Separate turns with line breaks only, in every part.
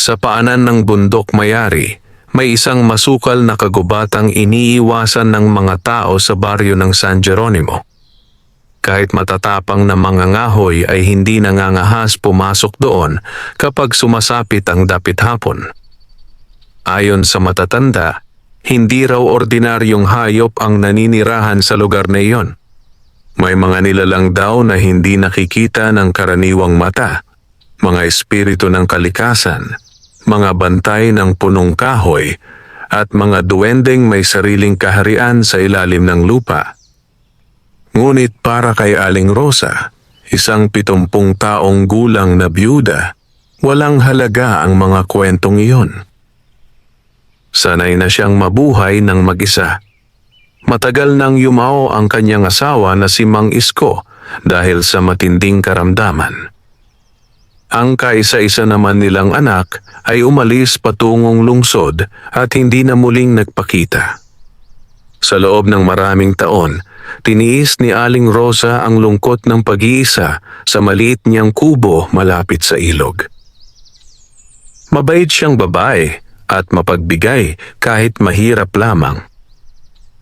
Sa paanan ng bundok Mayari, may isang masukal na kagubatang iniiwasan ng mga tao sa baryo ng San Jeronimo. Kahit matatapang na mga ngahoy ay hindi nangangahas pumasok doon kapag sumasapit ang dapit hapon. Ayon sa matatanda, hindi raw ordinaryong hayop ang naninirahan sa lugar na iyon. May mga nilalang daw na hindi nakikita ng karaniwang mata, mga espiritu ng kalikasan, mga bantay ng punong kahoy, at mga duwendeng may sariling kaharian sa ilalim ng lupa. Ngunit para kay Aling Rosa, isang 70 taong gulang na byuda, walang halaga ang mga kwentong iyon. Sanay na siyang mabuhay ng mag-isa. Matagal nang yumao ang kanyang asawa na si Mang Isko dahil sa matinding karamdaman. Ang kaisa-isa naman nilang anak ay umalis patungong lungsod at hindi na muling nagpakita. Sa loob ng maraming taon, tiniis ni Aling Rosa ang lungkot ng pag-iisa sa maliit niyang kubo malapit sa ilog. Mabait siyang babae at mapagbigay kahit mahirap lamang.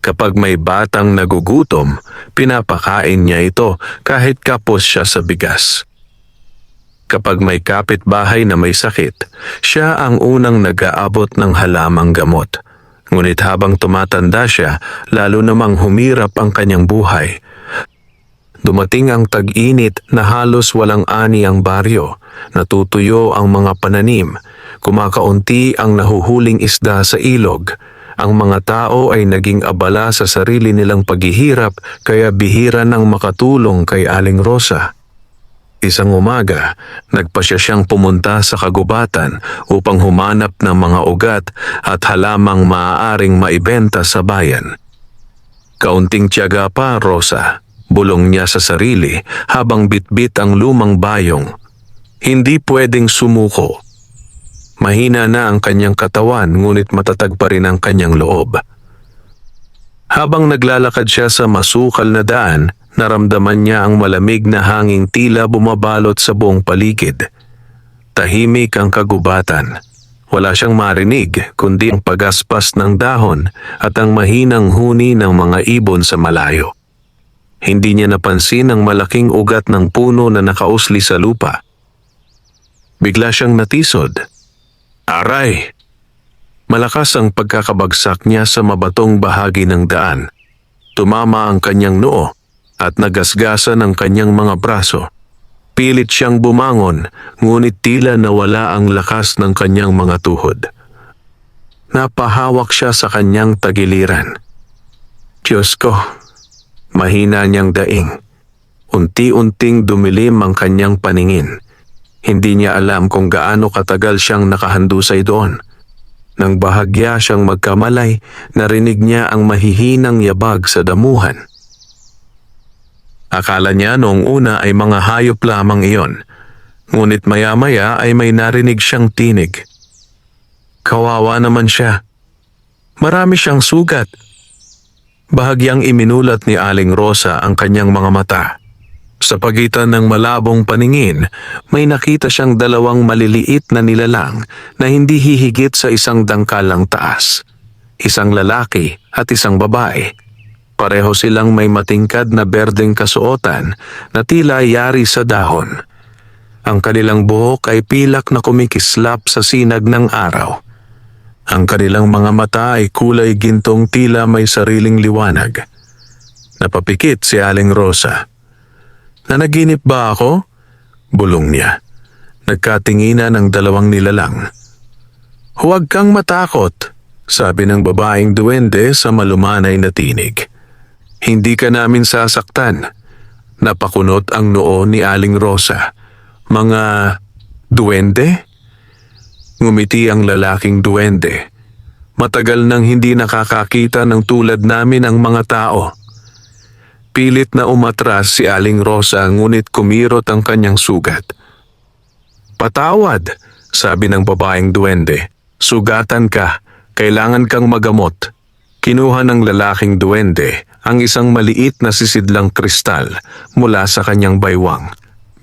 Kapag may batang nagugutom, pinapakain niya ito kahit kapos siya sa bigas. Kapag may kapitbahay na may sakit, siya ang unang nag-aabot ng halamang gamot. Ngunit habang tumatanda siya, lalo namang humirap ang kanyang buhay. Dumating ang tag-init na halos walang ani ang baryo, natutuyo ang mga pananim, kumakaunti ang nahuhuling isda sa ilog. Ang mga tao ay naging abala sa sarili nilang paghihirap kaya bihira nang makatulong kay Aling Rosa. Isang umaga, nagpasya siyang pumunta sa kagubatan upang humanap ng mga ugat at halamang maaaring maibenta sa bayan. Kaunting tiyaga pa, Rosa, bulong niya sa sarili habang bitbit ang lumang bayong. Hindi pwedeng sumuko. Mahina na ang kanyang katawan ngunit matatag pa rin ang kanyang loob. Habang naglalakad siya sa masukal na daan, naramdaman niya ang malamig na hanging tila bumabalot sa buong paligid. Tahimik ang kagubatan. Wala siyang marinig kundi ang pagaspas ng dahon at ang mahinang huni ng mga ibon sa malayo. Hindi niya napansin ang malaking ugat ng puno na nakausli sa lupa. Bigla siyang natisod. Aray! Malakas ang pagkakabagsak niya sa mabatong bahagi ng daan. Tumama ang kanyang noo at nagasgasan ang kanyang mga braso. Pilit siyang bumangon, ngunit tila nawala ang lakas ng kanyang mga tuhod. Napahawak siya sa kanyang tagiliran. Diyos ko, mahina niyang daing. Unti-unting dumilim ang kanyang paningin. Hindi niya alam kung gaano katagal siyang nakahandusay doon. Nang bahagya siyang magkamalay, narinig niya ang mahihinang yabag sa damuhan. Akala niya noong una ay mga hayop lamang iyon, ngunit maya-maya ay may narinig siyang tinig. Kawawa naman siya. Marami siyang sugat. Bahagyang iminulat ni Aling Rosa ang kanyang mga mata. Sa pagitan ng malabong paningin, may nakita siyang 2 maliliit na nilalang na hindi hihigit sa 1 dangkalang taas. Isang lalaki at isang babae. Pareho silang may matingkad na berdeng kasuotan na tila yari sa dahon. Ang kanilang buhok ay pilak na kumikislap sa sinag ng araw. Ang kanilang mga mata ay kulay gintong tila may sariling liwanag. Napapikit si Aling Rosa. Nanaginip ba ako? Bulong niya. Nagkatinginan ng 2 nilalang. Huwag kang matakot, sabi ng babaeng duwende sa malumanay na tinig. Hindi ka namin sasaktan. Napakunot ang noo ni Aling Rosa. Mga duwende? Ngumiti ang lalaking duwende. Matagal nang hindi nakakakita ng tulad namin ang mga tao. Pilit na umatras si Aling Rosa ngunit kumirot ang kanyang sugat. Patawad, sabi ng babaeng duwende. Sugatan ka, kailangan kang magamot. Kinuha ng lalaking duwende ang isang maliit na sisidlang kristal mula sa kanyang baywang.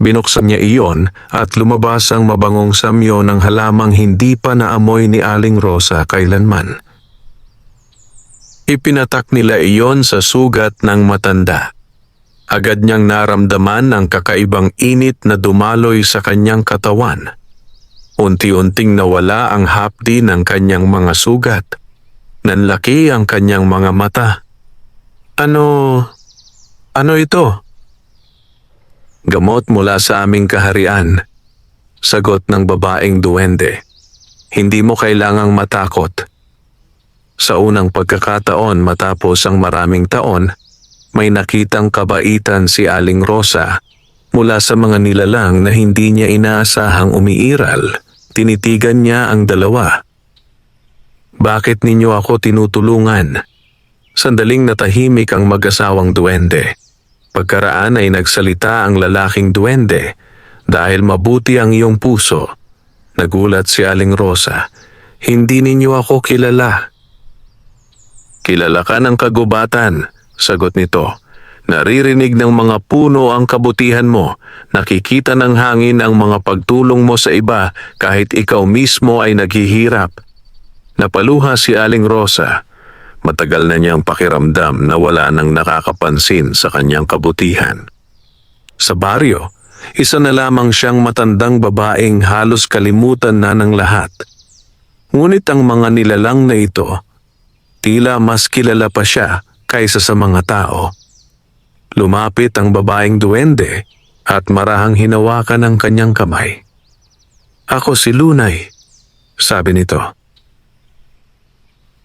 Binuksan niya iyon at lumabas ang mabangong samyo ng halamang hindi pa naamoy ni Aling Rosa kailanman. Ipinatak nila iyon sa sugat ng matanda. Agad niyang naramdaman ang kakaibang init na dumaloy sa kanyang katawan. Unti-unting nawala ang hapdi ng kanyang mga sugat. Nanlaki ang kanyang mga mata. Ano ito? Gamot mula sa aming kaharian, sagot ng babaeng duwende. Hindi mo kailangang matakot. Sa unang pagkakataon matapos ang maraming taon, may nakitang kabaitan si Aling Rosa mula sa mga nilalang na hindi niya inaasahang umiiral. Tinitigan niya ang dalawa. Bakit ninyo ako tinutulungan? Sandaling natahimik ang mag-asawang duwende. Pagkaraan ay nagsalita ang lalaking duwende, dahil mabuti ang iyong puso. Nagulat si Aling Rosa. Hindi ninyo ako kilala. Kilala ka ng kagubatan, sagot nito. Naririnig ng mga puno ang kabutihan mo. Nakikita ng hangin ang mga pagtulong mo sa iba kahit ikaw mismo ay naghihirap. Napaluha si Aling Rosa. Matagal na niyang pakiramdam na wala nang nakakapansin sa kanyang kabutihan. Sa baryo, isa na lamang siyang matandang babaeng halos kalimutan na ng lahat. Ngunit ang mga nilalang na ito, tila mas kilala pa siya kaysa sa mga tao. Lumapit ang babaeng duwende at marahang hinawakan ang kanyang kamay. Ako si Lunay, sabi nito.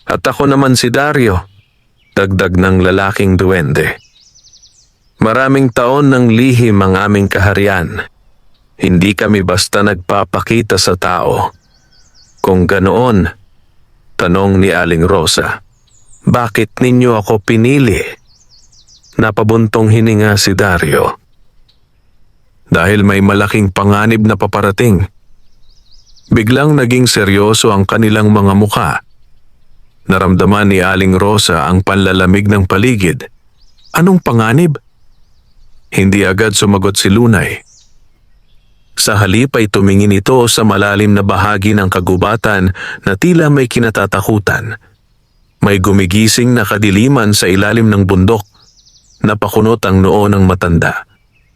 At ako naman si Dario, dagdag ng lalaking duwende. Maraming taon ng lihim ang aming kaharian. Hindi kami basta nagpapakita sa tao. Kung ganoon, tanong ni Aling Rosa, bakit ninyo ako pinili? Napabuntong hininga si Dario. Dahil may malaking panganib na paparating. Biglang naging seryoso ang kanilang mga mukha. Naramdaman ni Aling Rosa ang panlalamig ng paligid. Anong panganib? Hindi agad sumagot si Lunay. Sa halip ay tumingin ito sa malalim na bahagi ng kagubatan na tila may kinatatakutan. May gumigising na kadiliman sa ilalim ng bundok. Napakunot ang noo ng matanda.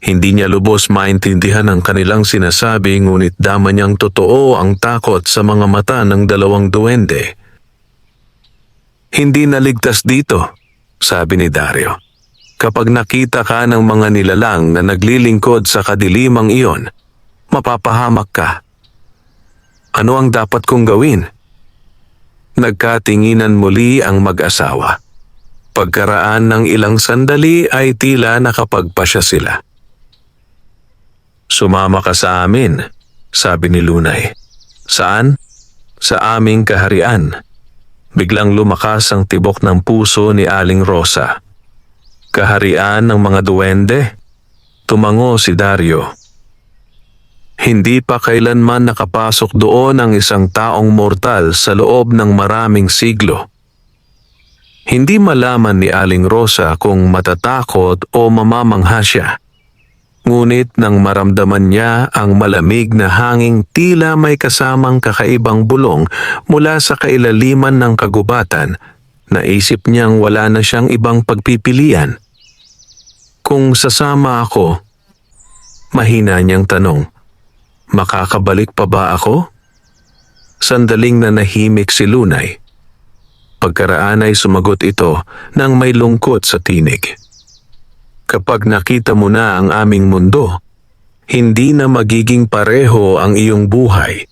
Hindi niya lubos maintindihan ang kanilang sinasabi, ngunit dama niyang totoo ang takot sa mga mata ng dalawang duwende. Hindi naligtas dito, sabi ni Dario. Kapag nakita ka ng mga nilalang na naglilingkod sa kadilimang iyon, mapapahamak ka. Ano ang dapat kong gawin? Nagkatinginan muli ang mag-asawa. Pagkaraan ng ilang sandali ay tila nakapagpasya sila. Sumama ka sa amin, sabi ni Lunay. Saan? Sa aming kaharian. Biglang lumakas ang tibok ng puso ni Aling Rosa. Kaharian ng mga duwende? Tumango si Dario. Hindi pa kailanman nakapasok doon ang isang taong mortal sa loob ng maraming siglo. Hindi malaman ni Aling Rosa kung matatakot o mamamangha siya. Ngunit nang maramdaman niya ang malamig na hanging tila may kasamang kakaibang bulong mula sa kailaliman ng kagubatan, naisip niyang wala na siyang ibang pagpipilian. Kung sasama ako, mahina niyang tanong, makakabalik pa ba ako? Sandaling nanahimik si Lunay. Pagkaraan ay sumagot ito nang may lungkot sa tinig. Kapag nakita mo na ang aming mundo, hindi na magiging pareho ang iyong buhay.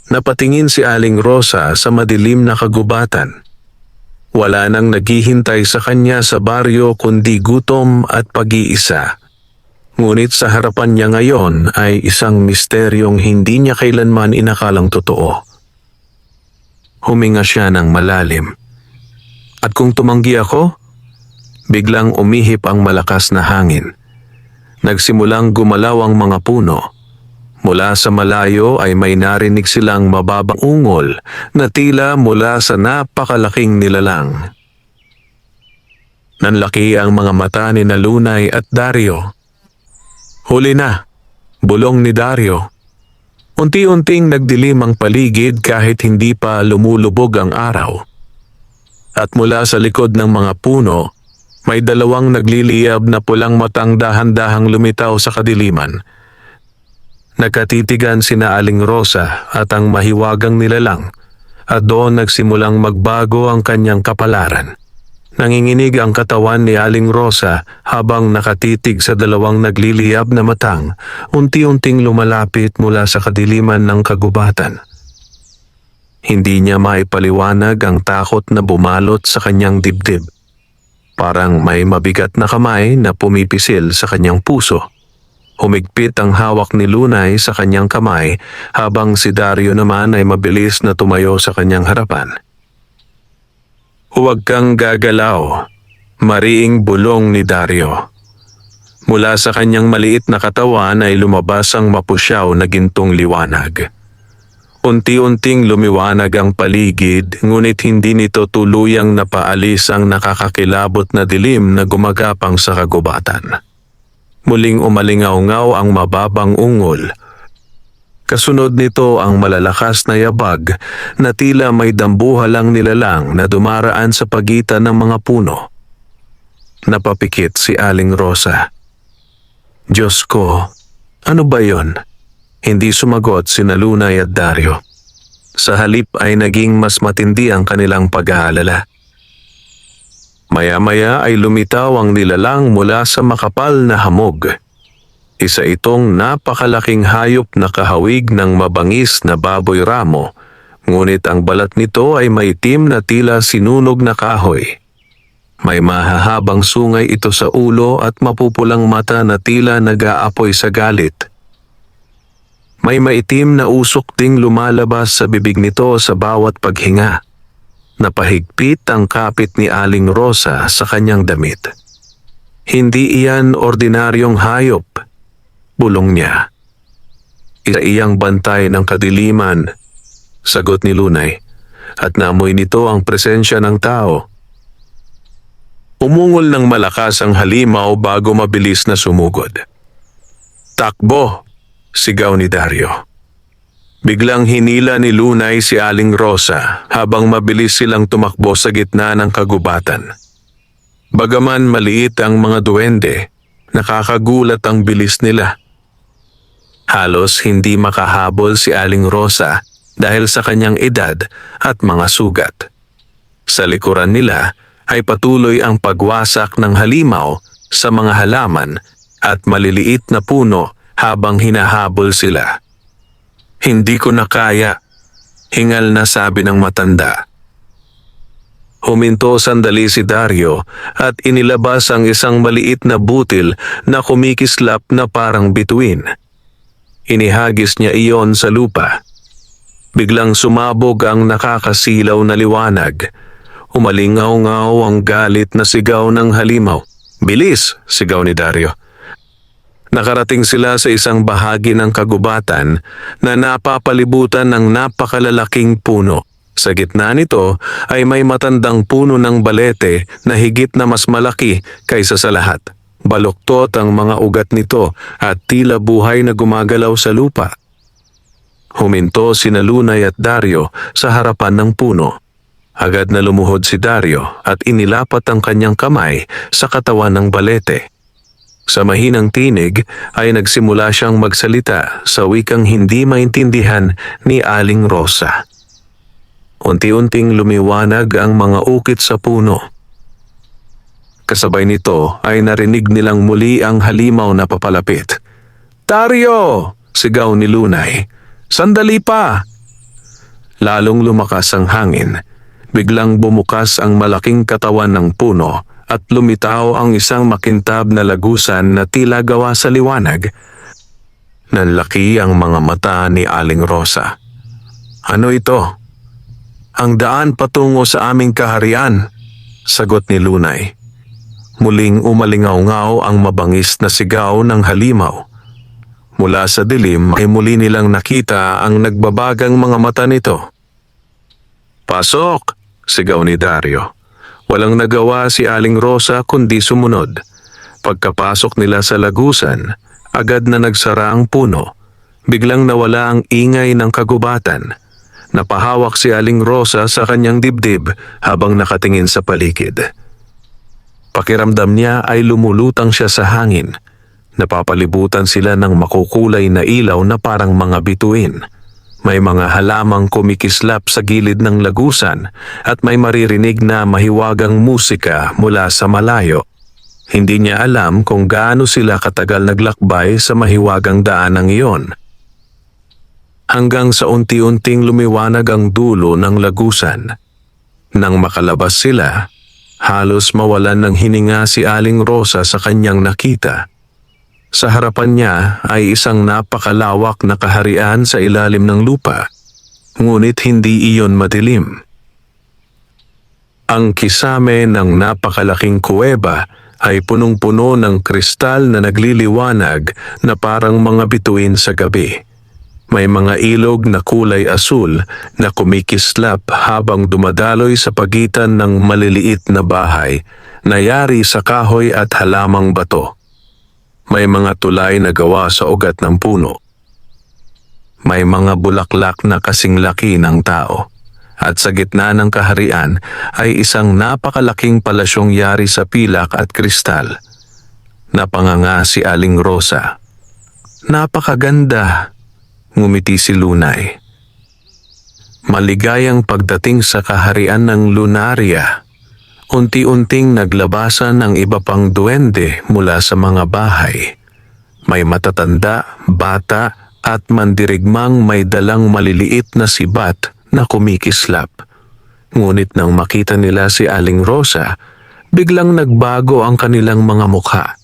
Napatingin si Aling Rosa sa madilim na kagubatan. Wala nang naghihintay sa kanya sa baryo kundi gutom at pag-iisa. Ngunit sa harapan niya ngayon ay isang misteryong hindi niya kailanman inakalang totoo. Huminga siya ng malalim. At kung tumanggi ako? Biglang umihip ang malakas na hangin. Nagsimulang gumalaw ang mga puno. Mula sa malayo ay may narinig silang mababang ungol na tila mula sa napakalaking nilalang. Nanlaki ang mga mata ni Lunay at Dario. Huli na, bulong ni Dario. Unti-unting nagdilim ang paligid kahit hindi pa lumulubog ang araw. At mula sa likod ng mga puno, may dalawang nagliliyab na pulang matang dahan-dahang lumitaw sa kadiliman. Nagkatitigan sina Aling Rosa at ang mahiwagang nilalang, at doon nagsimulang magbago ang kanyang kapalaran. Nanginginig ang katawan ni Aling Rosa habang nakatitig sa dalawang nagliliyab na matang, unti-unting lumalapit mula sa kadiliman ng kagubatan. Hindi niya maipaliwanag ang takot na bumalot sa kanyang dibdib. Parang may mabigat na kamay na pumipisil sa kanyang puso. Humigpit ang hawak ni Lunay sa kanyang kamay habang si Dario naman ay mabilis na tumayo sa kanyang harapan. "Huwag kang gagalaw," mariing bulong ni Dario. Mula sa kanyang maliit na katawan ay lumabas ang mapusyaw na gintong liwanag. Unti-unting lumiwanag ang paligid, ngunit hindi nito tuluyang napaalis ang nakakakilabot na dilim na gumagapang sa kagubatan. Muling umalingaw-ngaw ang mababang ungol. Kasunod nito ang malalakas na yabag na tila may dambuhalang nilalang na dumaraan sa pagitan ng mga puno. Napapikit si Aling Rosa. "Diyos ko, ano ba yon?" Hindi sumagot sina Lunay at Dario. Sa halip ay naging mas matindi ang kanilang pag-aalala. Maya-maya ay lumitaw ang nilalang mula sa makapal na hamog. Isa itong napakalaking hayop na kahawig ng mabangis na baboy ramo, ngunit ang balat nito ay maitim na tila sinunog na kahoy. May mahahabang sungay ito sa ulo at mapupulang mata na tila nag-aapoy sa galit. May maitim na usok ding lumalabas sa bibig nito sa bawat paghinga. Napahigpit ang kapit ni Aling Rosa sa kanyang damit. "Hindi iyan ordinaryong hayop," bulong niya. "Isa iyang bantay ng kadiliman," sagot ni Lunay, "at naamoy nito ang presensya ng tao." Umungol ng malakas ang halimaw bago mabilis na sumugod. "Takbo!" sigaw ni Dario. Biglang hinila ni Lunay si Aling Rosa habang mabilis silang tumakbo sa gitna ng kagubatan. Bagaman maliit ang mga duwende, nakakagulat ang bilis nila. Halos hindi makahabol si Aling Rosa dahil sa kanyang edad at mga sugat. Sa likuran nila ay patuloy ang pagwasak ng halimaw sa mga halaman at maliliit na puno habang hinahabol sila. "Hindi ko na kaya," hingal na sabi ng matanda. Huminto sandali si Dario at inilabas ang isang maliit na butil na kumikislap na parang bituin. Inihagis niya iyon sa lupa. Biglang sumabog ang nakakasilaw na liwanag. Umalingaw-ngaw ang galit na sigaw ng halimaw. "Bilis!" sigaw ni Dario. Nakarating sila sa isang bahagi ng kagubatan na napapalibutan ng napakalalaking puno. Sa gitna nito ay may matandang puno ng balete na higit na mas malaki kaysa sa lahat. Baluktot ang mga ugat nito at tila buhay na gumagalaw sa lupa. Huminto sina Lunay at Dario sa harapan ng puno. Agad na lumuhod si Dario at inilapat ang kanyang kamay sa katawan ng balete. Sa mahinang tinig ay nagsimula siyang magsalita sa wikang hindi maintindihan ni Aling Rosa. Unti-unting lumiwanag ang mga ukit sa puno. Kasabay nito ay narinig nilang muli ang halimaw na papalapit. "Dario!" sigaw ni Lunay. "Sandali pa!" Lalong lumakas ang hangin. Biglang bumukas ang malaking katawan ng puno at lumitaw ang isang makintab na lagusan na tila gawa sa liwanag. Nanlaki ang mga mata ni Aling Rosa. "Ano ito?" "Ang daan patungo sa aming kaharian," sagot ni Lunay. Muling umalingaw-ngaw ang mabangis na sigaw ng halimaw. Mula sa dilim ay muli nilang nakita ang nagbabagang mga mata nito. "Pasok!" sigaw ni Dario. Walang nagawa si Aling Rosa kundi sumunod. Pagkapasok nila sa lagusan Agad na nagsara ang puno. Biglang nawala ang ingay ng kagubatan. Napahawak si Aling Rosa sa kanyang dibdib habang nakatingin sa paligid. Pakiramdam niya ay lumulutang siya sa hangin. Napapalibutan sila ng makukulay na ilaw na parang mga bituin. May mga halamang kumikislap sa gilid ng lagusan at may maririnig na mahiwagang musika mula sa malayo. Hindi niya alam kung gaano sila katagal naglakbay sa mahiwagang daanang iyon. Hanggang sa unti-unting lumiwanag ang dulo ng lagusan. Nang makalabas sila, halos mawalan ng hininga si Aling Rosa sa kanyang nakita. Sa harapan niya ay isang napakalawak na kaharian sa ilalim ng lupa, ngunit hindi iyon madilim. Ang kisame ng napakalaking kuweba ay punong-puno ng kristal na nagliliwanag na parang mga bituin sa gabi. May mga ilog na kulay asul na kumikislap habang dumadaloy sa pagitan ng maliliit na bahay na yari sa kahoy at halamang bato. May mga tulay na gawa sa ugat ng puno. May mga bulaklak na kasing laki ng tao. At sa gitna ng kaharian ay isang napakalaking palasyong yari sa pilak at kristal. Napanganga si Aling Rosa. "Napakaganda," ngumiti si Lunay. Maligayang pagdating sa kaharian ng Lunaria. Unti-unting naglabasan ang iba pang duwende mula sa mga bahay. May matatanda, bata at mandirigmang may dalang maliliit na sibat na kumikislap. Ngunit nang makita nila si Aling Rosa, biglang nagbago ang kanilang mga mukha.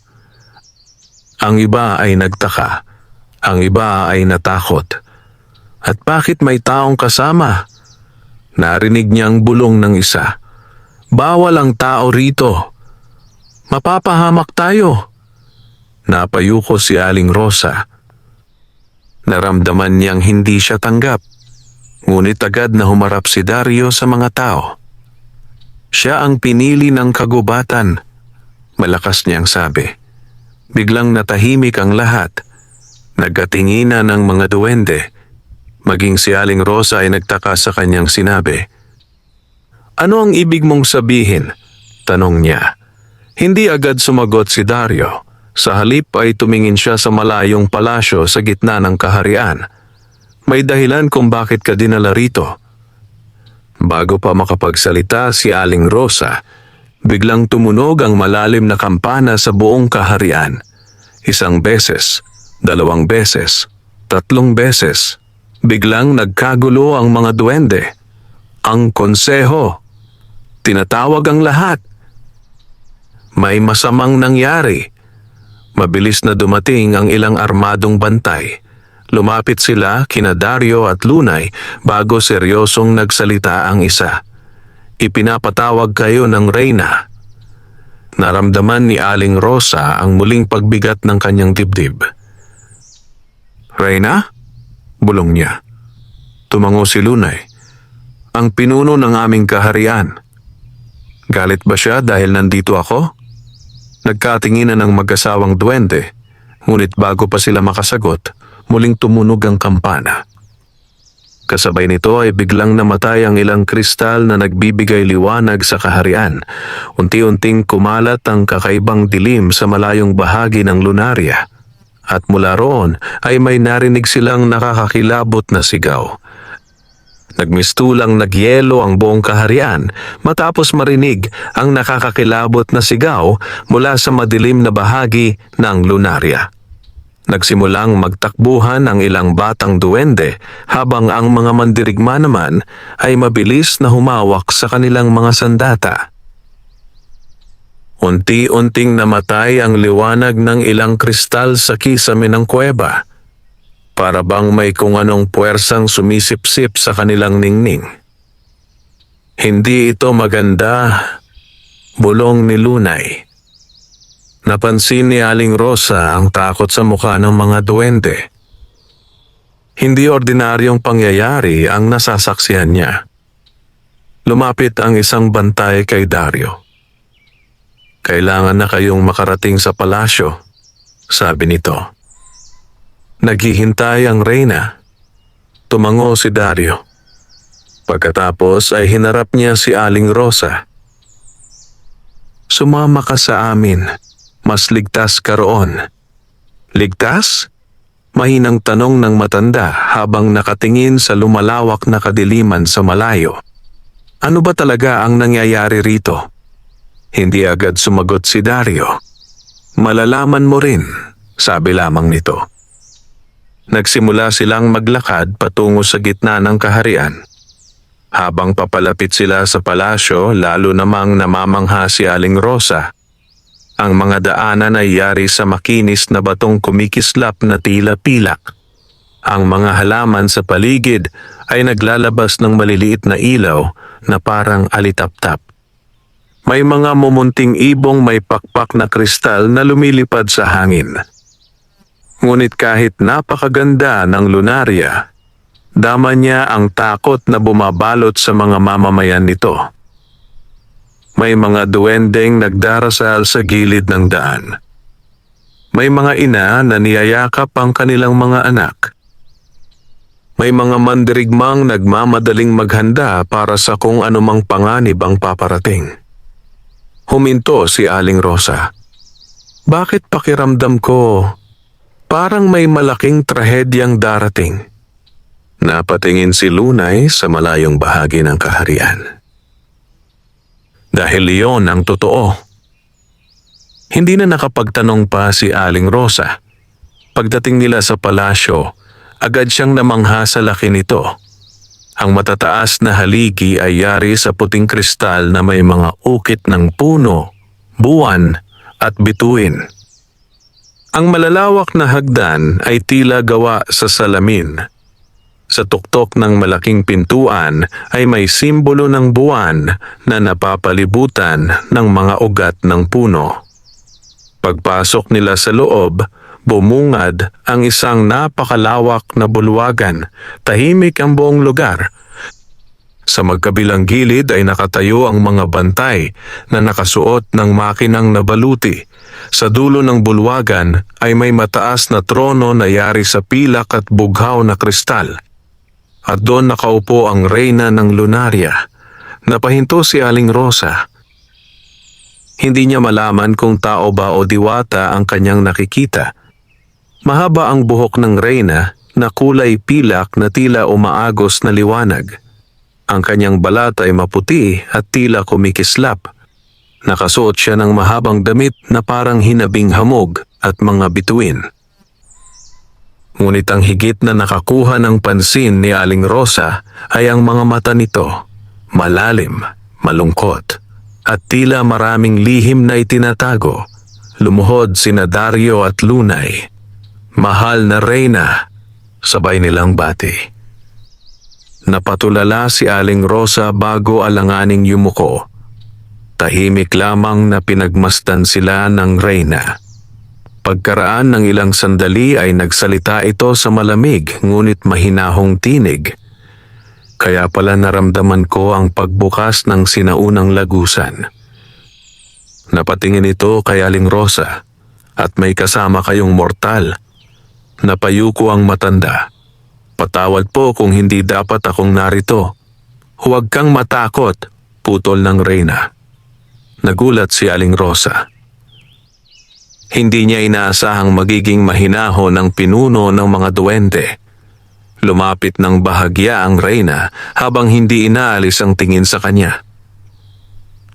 Ang iba ay nagtaka, ang iba ay natakot. At bakit may taong kasama? Narinig niyang bulong ng isa. "Bawal ang tao rito. Mapapahamak tayo." Napayuko si Aling Rosa. Naramdaman niyang hindi siya tanggap. Ngunit agad na humarap si Dario sa mga tao. Siya ang pinili ng kagubatan, malakas niyang sabi. Biglang natahimik ang lahat. Nagkatinginan ng mga duwende. Maging si Aling Rosa ay nagtaka sa kanyang sinabi. "Ano ang ibig mong sabihin?" tanong niya. Hindi agad sumagot si Dario. Sa halip ay tumingin siya sa malayong palasyo sa gitna ng kaharian. "May dahilan kung bakit ka dinala rito." Bago pa makapagsalita si Aling Rosa, biglang tumunog ang malalim na kampana sa buong kaharian. 1 beses, 2 beses, 3 beses. Biglang nagkagulo ang mga duwende. Ang konseho. Tinatawag ang lahat. May masamang nangyari. Mabilis na dumating ang ilang armadong bantay. Lumapit sila kina Dario at Lunay bago seryosong nagsalita ang isa. "Ipinapatawag kayo ng Reyna." Naramdaman ni Aling Rosa ang muling pagbigat ng kanyang dibdib. "Reyna?" bulong niya. Tumango si Lunay. "Ang pinuno ng aming kaharian. Galit ba siya dahil nandito ako?" Nagkatinginan ng mag-asawang duwende, ngunit bago pa sila makasagot, muling tumunog ang kampana. Kasabay nito ay biglang namatay ang ilang kristal na nagbibigay liwanag sa kaharian. Unti-unting kumalat ang kakaibang dilim sa malayong bahagi ng Lunaria. At mula roon ay may narinig silang nakakakilabot na sigaw. Nagmistulang nagyelo ang buong kaharian matapos marinig ang nakakakilabot na sigaw mula sa madilim na bahagi ng Lunaria. Nagsimulang magtakbuhan ang ilang batang duwende habang ang mga mandirigma naman ay mabilis na humawak sa kanilang mga sandata. Unti-unting namatay ang liwanag ng ilang kristal sa kisame ng kuweba. Para bang may kung anong puwersang sumisipsip sa kanilang ningning. "Hindi ito maganda," bulong ni Lunay. Napansin ni Aling Rosa ang takot sa mukha ng mga duwende. Hindi ordinaryong pangyayari ang nasasaksihan niya. Lumapit ang isang bantay kay Dario. "Kailangan na kayong makarating sa palasyo," sabi nito. Naghihintay ang reyna. Tumango si Dario. Pagkatapos ay hinarap niya si Aling Rosa. Sumama ka sa amin. Mas ligtas ka roon. Ligtas? Mahinang tanong ng matanda habang nakatingin sa lumalawak na kadiliman sa malayo. Ano ba talaga ang nangyayari rito? Hindi agad sumagot si Dario. Malalaman mo rin, sabi lamang nito. Nagsimula silang maglakad patungo sa gitna ng kaharian. Habang papalapit sila sa palasyo, lalo namang namamangha si Aling Rosa. Ang mga daanan ay yari sa makinis na batong kumikislap na tila pilak. Ang mga halaman sa paligid ay naglalabas ng maliliit na ilaw na parang alitap-tap. May mga mumunting ibong may pakpak na kristal na lumilipad sa hangin. Ngunit kahit napakaganda ng lunarya, dama niya ang takot na bumabalot sa mga mamamayan nito. May mga duwendeng nagdarasal sa gilid ng daan. May mga ina na niyayakap ang kanilang mga anak. May mga mandirigmang nagmamadaling maghanda para sa kung anumang panganib ang paparating. Huminto si Aling Rosa. Bakit pakiramdam ko parang may malaking trahedyang darating? Napatingin si Lunay sa malayong bahagi ng kaharian. Dahil iyon ang totoo. Hindi na nakapagtanong pa si Aling Rosa. Pagdating nila sa palasyo, agad siyang namangha sa laki nito. Ang matataas na haligi ay yari sa puting kristal na may mga ukit ng puno, buwan at bituin. Ang malalawak na hagdan ay tila gawa sa salamin. Sa tuktok ng malaking pintuan ay may simbolo ng buwan na napapalibutan ng mga ugat ng puno. Pagpasok nila sa loob, bumungad ang isang napakalawak na bulwagan. Tahimik ang buong lugar. Sa magkabilang gilid ay nakatayo ang mga bantay na nakasuot ng makinang nabaluti. Sa dulo ng bulwagan ay may mataas na trono na yari sa pilak at bughaw na kristal. At doon nakaupo ang reyna ng lunarya. Napahinto si Aling Rosa. Hindi niya malaman kung tao ba o diwata ang kanyang nakikita. Mahaba ang buhok ng reyna na kulay pilak na tila umaagos na liwanag. Ang kanyang balat ay maputi at tila kumikislap. Nakasuot siya ng mahabang damit na parang hinabing hamog at mga bituin. Ngunit ang higit na nakakuha ng pansin ni Aling Rosa ay ang mga mata nito, malalim, malungkot, at tila maraming lihim na itinatago. Lumuhod sina Dario at Lunay. Mahal na reyna, sabay nilang bati. Napatulala si Aling Rosa bago alanganing yumuko. Tahimik lamang na pinagmasdan sila ng reyna. Pagkaraan ng ilang sandali ay nagsalita ito sa malamig ngunit mahinahong tinig. Kaya pala naramdaman ko ang pagbukas ng sinaunang lagusan. Napatingin ito kay Aling Rosa at may kasama kayong mortal. Napayuko ang matanda. Patawad po kung hindi dapat akong narito. Huwag kang matakot, putol ng reyna. Nagulat si Aling Rosa. Hindi niya inaasahang magiging mahinahon ang pinuno ng mga duwende. Lumapit ng bahagya ang reyna habang hindi inaalis ang tingin sa kanya.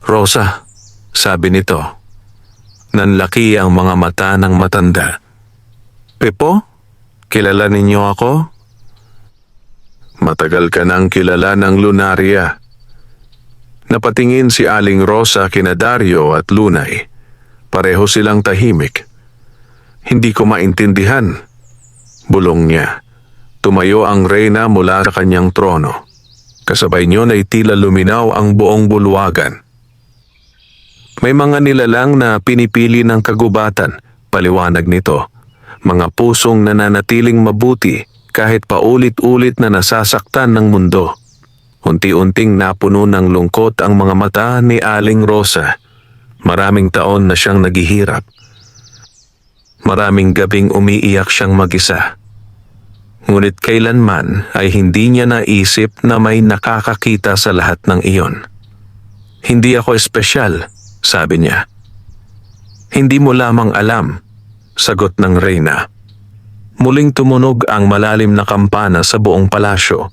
Rosa, sabi nito. Nanlaki ang mga mata ng matanda. Pepo, kilala ninyo ako? Matagal ka nang kilala ng lunarya. Napatingin si Aling Rosa kina Dario at Lunay. Pareho silang tahimik. Hindi ko maintindihan. Bulong niya. Tumayo ang reyna mula sa kanyang trono. Kasabay niyon ay tila luminaw ang buong bulwagan. May mga nilalang na pinipili ng kagubatan, paliwanag nito. Mga pusong nananatiling mabuti kahit paulit-ulit na nasasaktan ng mundo. Unti-unting napuno ng lungkot ang mga mata ni Aling Rosa. Maraming taon na siyang naghihirap. Maraming gabing umiiyak siyang mag-isa. Ngunit kailanman ay hindi niya naisip na may nakakakita sa lahat ng iyon. Hindi ako espesyal, sabi niya. Hindi mo lamang alam, sagot ng reyna. Muling tumunog ang malalim na kampana sa buong palasyo.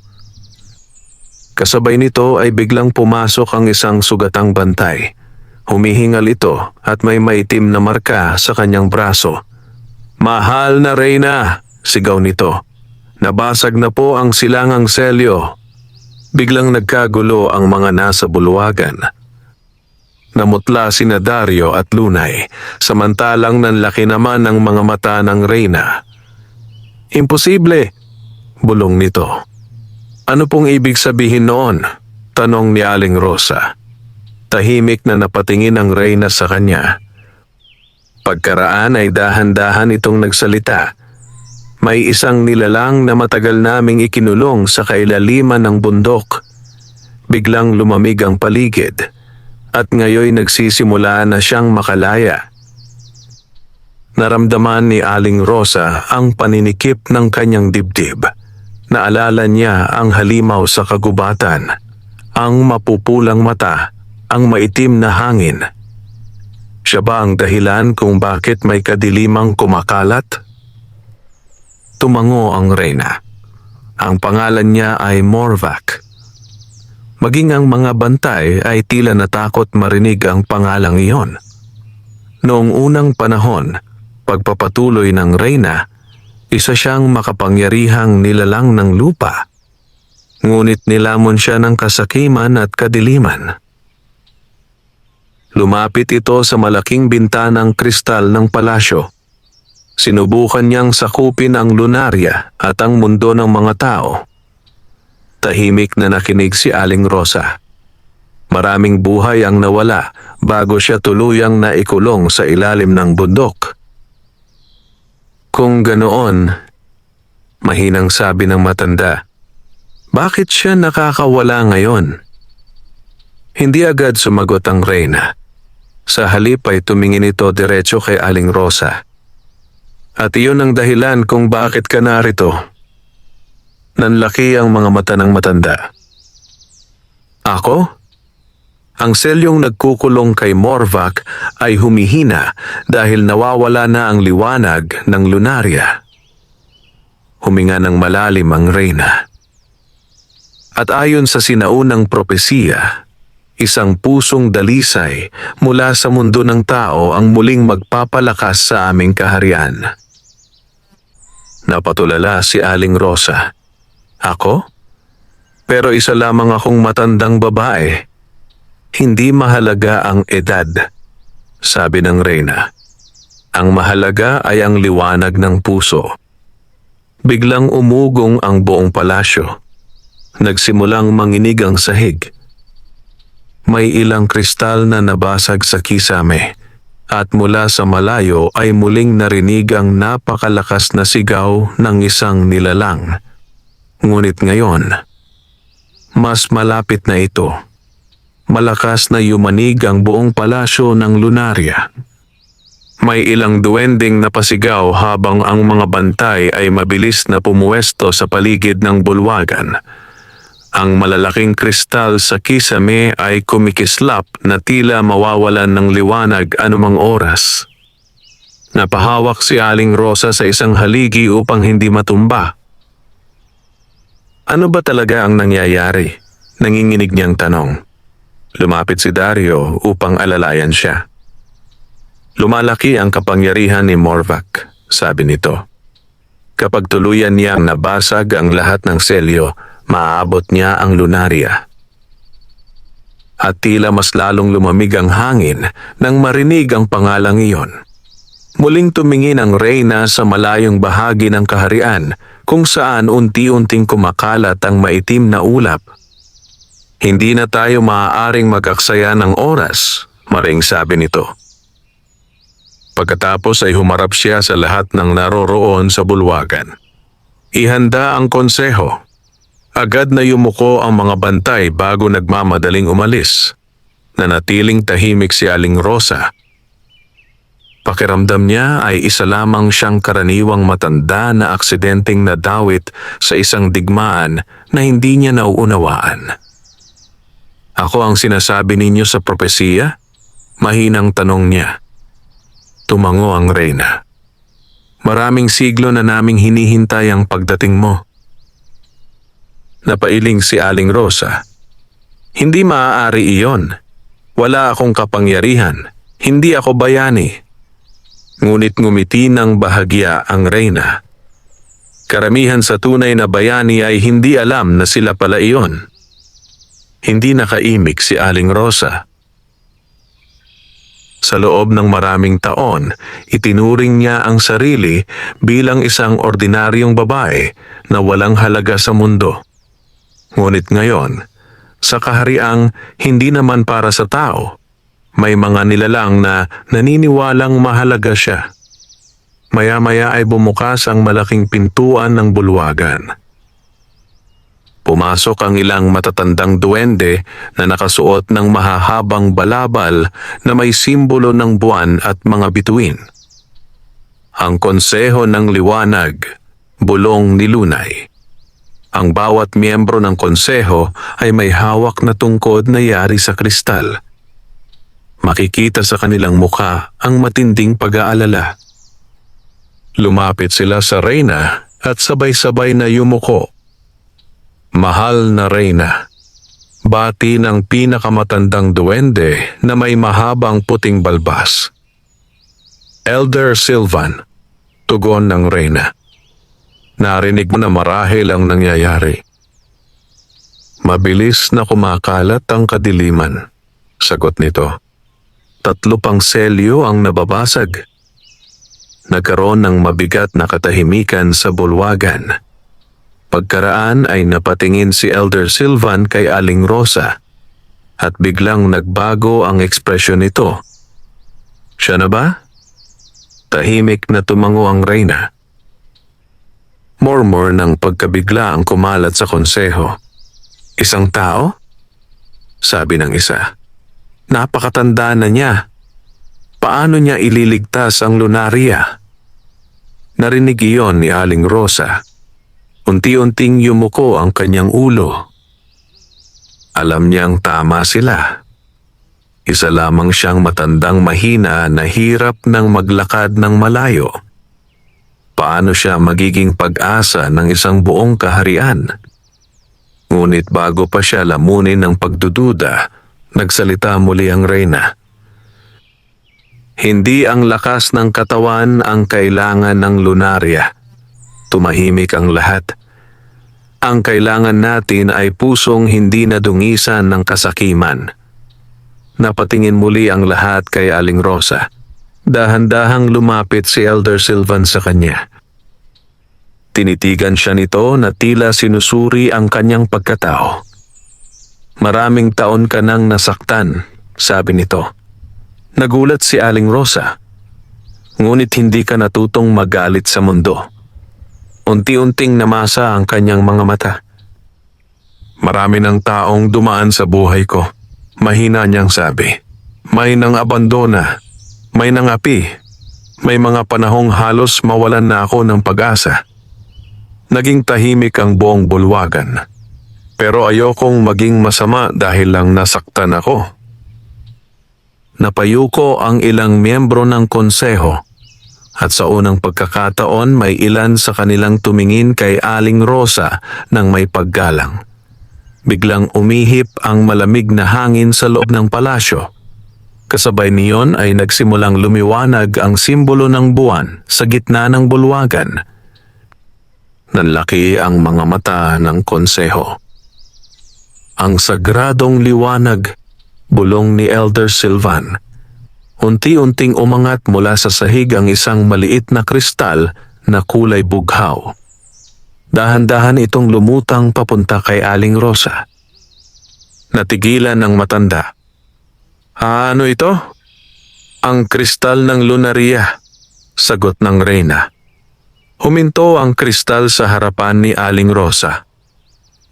Kasabay nito ay biglang pumasok ang isang sugatang bantay. Humihingal ito at may maitim na marka sa kanyang braso. "Mahal na reyna!" sigaw nito. "Nabasag na po ang silangang selyo." Biglang nagkagulo ang mga nasa bulwagan. Namutla sina Dario at Lunay, samantalang nanlaki naman ang mga mata ng reyna. "Imposible!" bulong nito. "Ano pong ibig sabihin noon?" tanong ni Aling Rosa. Tahimik na napatingin ang reyna sa kanya. Pagkaraan ay dahan-dahan itong nagsalita. "May isang nilalang na matagal naming ikinulong sa kailaliman ng bundok. Biglang lumamig ang paligid at ngayoy nagsisimula na siyang makalaya." Naramdaman ni Aling Rosa ang paninikip ng kanyang dibdib. Naalala niya ang halimaw sa kagubatan, ang mapupulang mata, ang maitim na hangin. Siya ba ang dahilan kung bakit may kadilimang kumakalat? Tumango ang reyna. Ang pangalan niya ay Morvac. Maging ang mga bantay ay tila natakot marinig ang pangalang iyon. Noong unang panahon, pagpapatuloy ng reyna, isa siyang makapangyarihang nilalang ng lupa. Ngunit nilamon siya ng kasakiman at kadiliman. Lumapit ito sa malaking bintanang kristal ng palasyo. Sinubukan niyang sakupin ang lunarya at ang mundo ng mga tao. Tahimik na nakinig si Aling Rosa. Maraming buhay ang nawala bago siya tuluyang naikulong sa ilalim ng bundok. "Kung ganoon," mahinang sabi ng matanda, "bakit siya nakakawala ngayon?" Hindi agad sumagot ang reyna. Sa halip ay tumingin ito diretso kay Aling Rosa. "At iyon ang dahilan kung bakit ka narito." Nanlaki ang mga mata ng matanda. "Ako?" Ang selyong nagkukulong kay Morvac ay humihina dahil nawawala na ang liwanag ng lunarya. Huminga ng malalim ang reyna. At ayon sa sinaunang propesiya, isang pusong dalisay mula sa mundo ng tao ang muling magpapalakas sa aming kaharian. Napatulala si Aling Rosa. "Ako? Pero isa lamang akong matandang babae." "Hindi mahalaga ang edad," sabi ng reyna. "Ang mahalaga ay ang liwanag ng puso." Biglang umugong ang buong palasyo. Nagsimulang manginig ang sahig. May ilang kristal na nabasag sa kisame at mula sa malayo ay muling narinig ang napakalakas na sigaw ng isang nilalang. Ngunit ngayon, mas malapit na ito. Malakas na yumanig ang buong palasyo ng lunarya. May ilang duwending napasigaw habang ang mga bantay ay mabilis na pumuwesto sa paligid ng bulwagan. Ang malalaking kristal sa kisame ay kumikislap na tila mawawalan ng liwanag anumang oras. Napahawak si Aling Rosa sa isang haligi upang hindi matumba. "Ano ba talaga ang nangyayari?" nanginginig niyang tanong. Lumapit si Dario upang alalayan siya. "Lumalaki ang kapangyarihan ni Morvac," sabi nito. "Kapag tuluyan niyang nabasag ang lahat ng selyo, maaabot niya ang lunarya." At tila mas lalong lumamig ang hangin nang marinig ang pangalang iyon. Muling tumingin ang reyna sa malayong bahagi ng kaharian kung saan unti-unting kumakalat ang maitim na ulap. "Hindi na tayo maaaring mag-aksaya ng oras," maring sabi nito. Pagkatapos ay humarap siya sa lahat ng naroroon sa bulwagan. Ihanda ang konseho. Agad na yumuko ang mga bantay bago nagmamadaling umalis. Nanatiling tahimik si Aling Rosa. Pakiramdam niya ay isa lamang siyang karaniwang matanda na aksidenteng nadawit sa isang digmaan na hindi niya nauunawaan. Ako ang sinasabi ninyo sa propesiya? Mahinang tanong niya. Tumango ang reyna. Maraming siglo na naming hinihintay ang pagdating mo. Napailing si Aling Rosa. Hindi maaari iyon. Wala akong kapangyarihan. Hindi ako bayani. Ngunit ngumiti ng bahagya ang reyna. Karamihan sa tunay na bayani ay hindi alam na sila pala iyon. Hindi nakaimik si Aling Rosa. Sa loob ng maraming taon, itinuring niya ang sarili bilang isang ordinaryong babae na walang halaga sa mundo. Ngunit ngayon, sa kahariang hindi naman para sa tao, may mga nilalang na naniniwalang mahalaga siya. Maya-maya ay bumukas ang malaking pintuan ng bulwagan. Pumasok ang ilang matatandang duwende na nakasuot ng mahahabang balabal na may simbolo ng buwan at mga bituin. Ang konseho ng liwanag, bulong ni Lunay. Ang bawat miyembro ng konseho ay may hawak na tungkod na yari sa kristal. Makikita sa kanilang mukha ang matinding pag-aalala. Lumapit sila sa reyna at sabay-sabay na yumuko. Mahal na reyna, bati ng pinakamatandang duwende na may mahabang puting balbas. Elder Sylvan, tugon ng reyna. Narinig mo na marahil ang nangyayari. Mabilis na kumakalat ang kadiliman, sagot nito. 3 pang selyo ang nababasag. Nagkaroon ng mabigat na katahimikan sa bulwagan. Pagkaraan ay napatingin si Elder Sylvan kay Aling Rosa at biglang nagbago ang ekspresyon nito. Siya na ba? Tahimik na tumango ang reyna. Murmur ng pagkabigla ang kumalat sa konseho. Isang tao? Sabi ng isa. Napakatanda na niya. Paano niya ililigtas ang lunarya? Narinig iyon ni Aling Rosa. Unti-unting yumuko ang kanyang ulo. Alam niyang tama sila. Isa lamang siyang matandang mahina na hirap ng maglakad ng malayo. Paano siya magiging pag-asa ng isang buong kaharian? Ngunit bago pa siya lamunin ng pagdududa, nagsalita muli ang reyna. Hindi ang lakas ng katawan ang kailangan ng lunarya. Tumahimik ang lahat. Ang kailangan natin ay pusong hindi nadungisan ng kasakiman. Napatingin muli ang lahat kay Aling Rosa. Dahan-dahang lumapit si Elder Sylvan sa kanya. Tinitigan siya nito na tila sinusuri ang kanyang pagkatao. Maraming taon ka nang nasaktan, sabi nito. Nagulat si Aling Rosa. Ngunit hindi ka natutong magalit sa mundo. Unti-unting namasa ang kanyang mga mata. Marami ng taong dumaan sa buhay ko. Mahina niyang sabi. May nang abandona, may nangapi, may mga panahong halos mawalan na ako ng pag-asa. Naging tahimik ang buong bulwagan. Pero ayokong maging masama dahil lang nasaktan ako. Napayuko ang ilang miyembro ng konseho at sa unang pagkakataon may ilan sa kanilang tumingin kay Aling Rosa ng may paggalang. Biglang umihip ang malamig na hangin sa loob ng palasyo. Kasabay niyon ay nagsimulang lumiwanag ang simbolo ng buwan sa gitna ng bulwagan. Nanlaki ang mga mata ng konseho. Ang sagradong liwanag, bulong ni Elder Sylvan. Unti-unting umangat mula sa sahig ang isang maliit na kristal na kulay bughaw. Dahan-dahan itong lumutang papunta kay Aling Rosa. Natigilan ng matanda. Ano ito? Ang kristal ng lunarya, sagot ng reyna. Huminto ang kristal sa harapan ni Aling Rosa.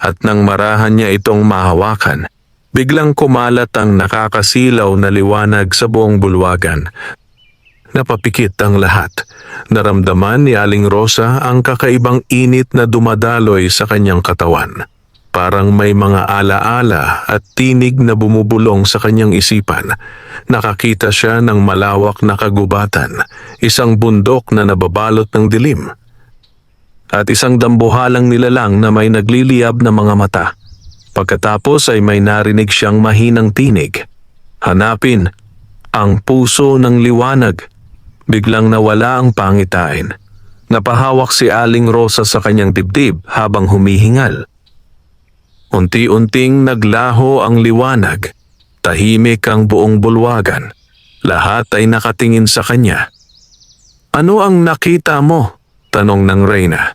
At nang marahan niya itong mahawakan, biglang kumalat ang nakakasilaw na liwanag sa buong bulwagan. Napapikit ang lahat. Naramdaman ni Aling Rosa ang kakaibang init na dumadaloy sa kanyang katawan. Parang may mga alaala at tinig na bumubulong sa kanyang isipan. Nakakita siya ng malawak na kagubatan, isang bundok na nababalot ng dilim, at isang dambuhalang nilalang na may nagliliyab na mga mata. Pagkatapos ay may narinig siyang mahinang tinig. Hanapin ang puso ng liwanag. Biglang nawala ang pangitain. Napahawak si Aling Rosa sa kanyang dibdib habang humihingal. Unti-unting naglaho ang liwanag. Tahimik ang buong bulwagan. Lahat ay nakatingin sa kanya. "Ano ang nakita mo?" tanong ng Reyna.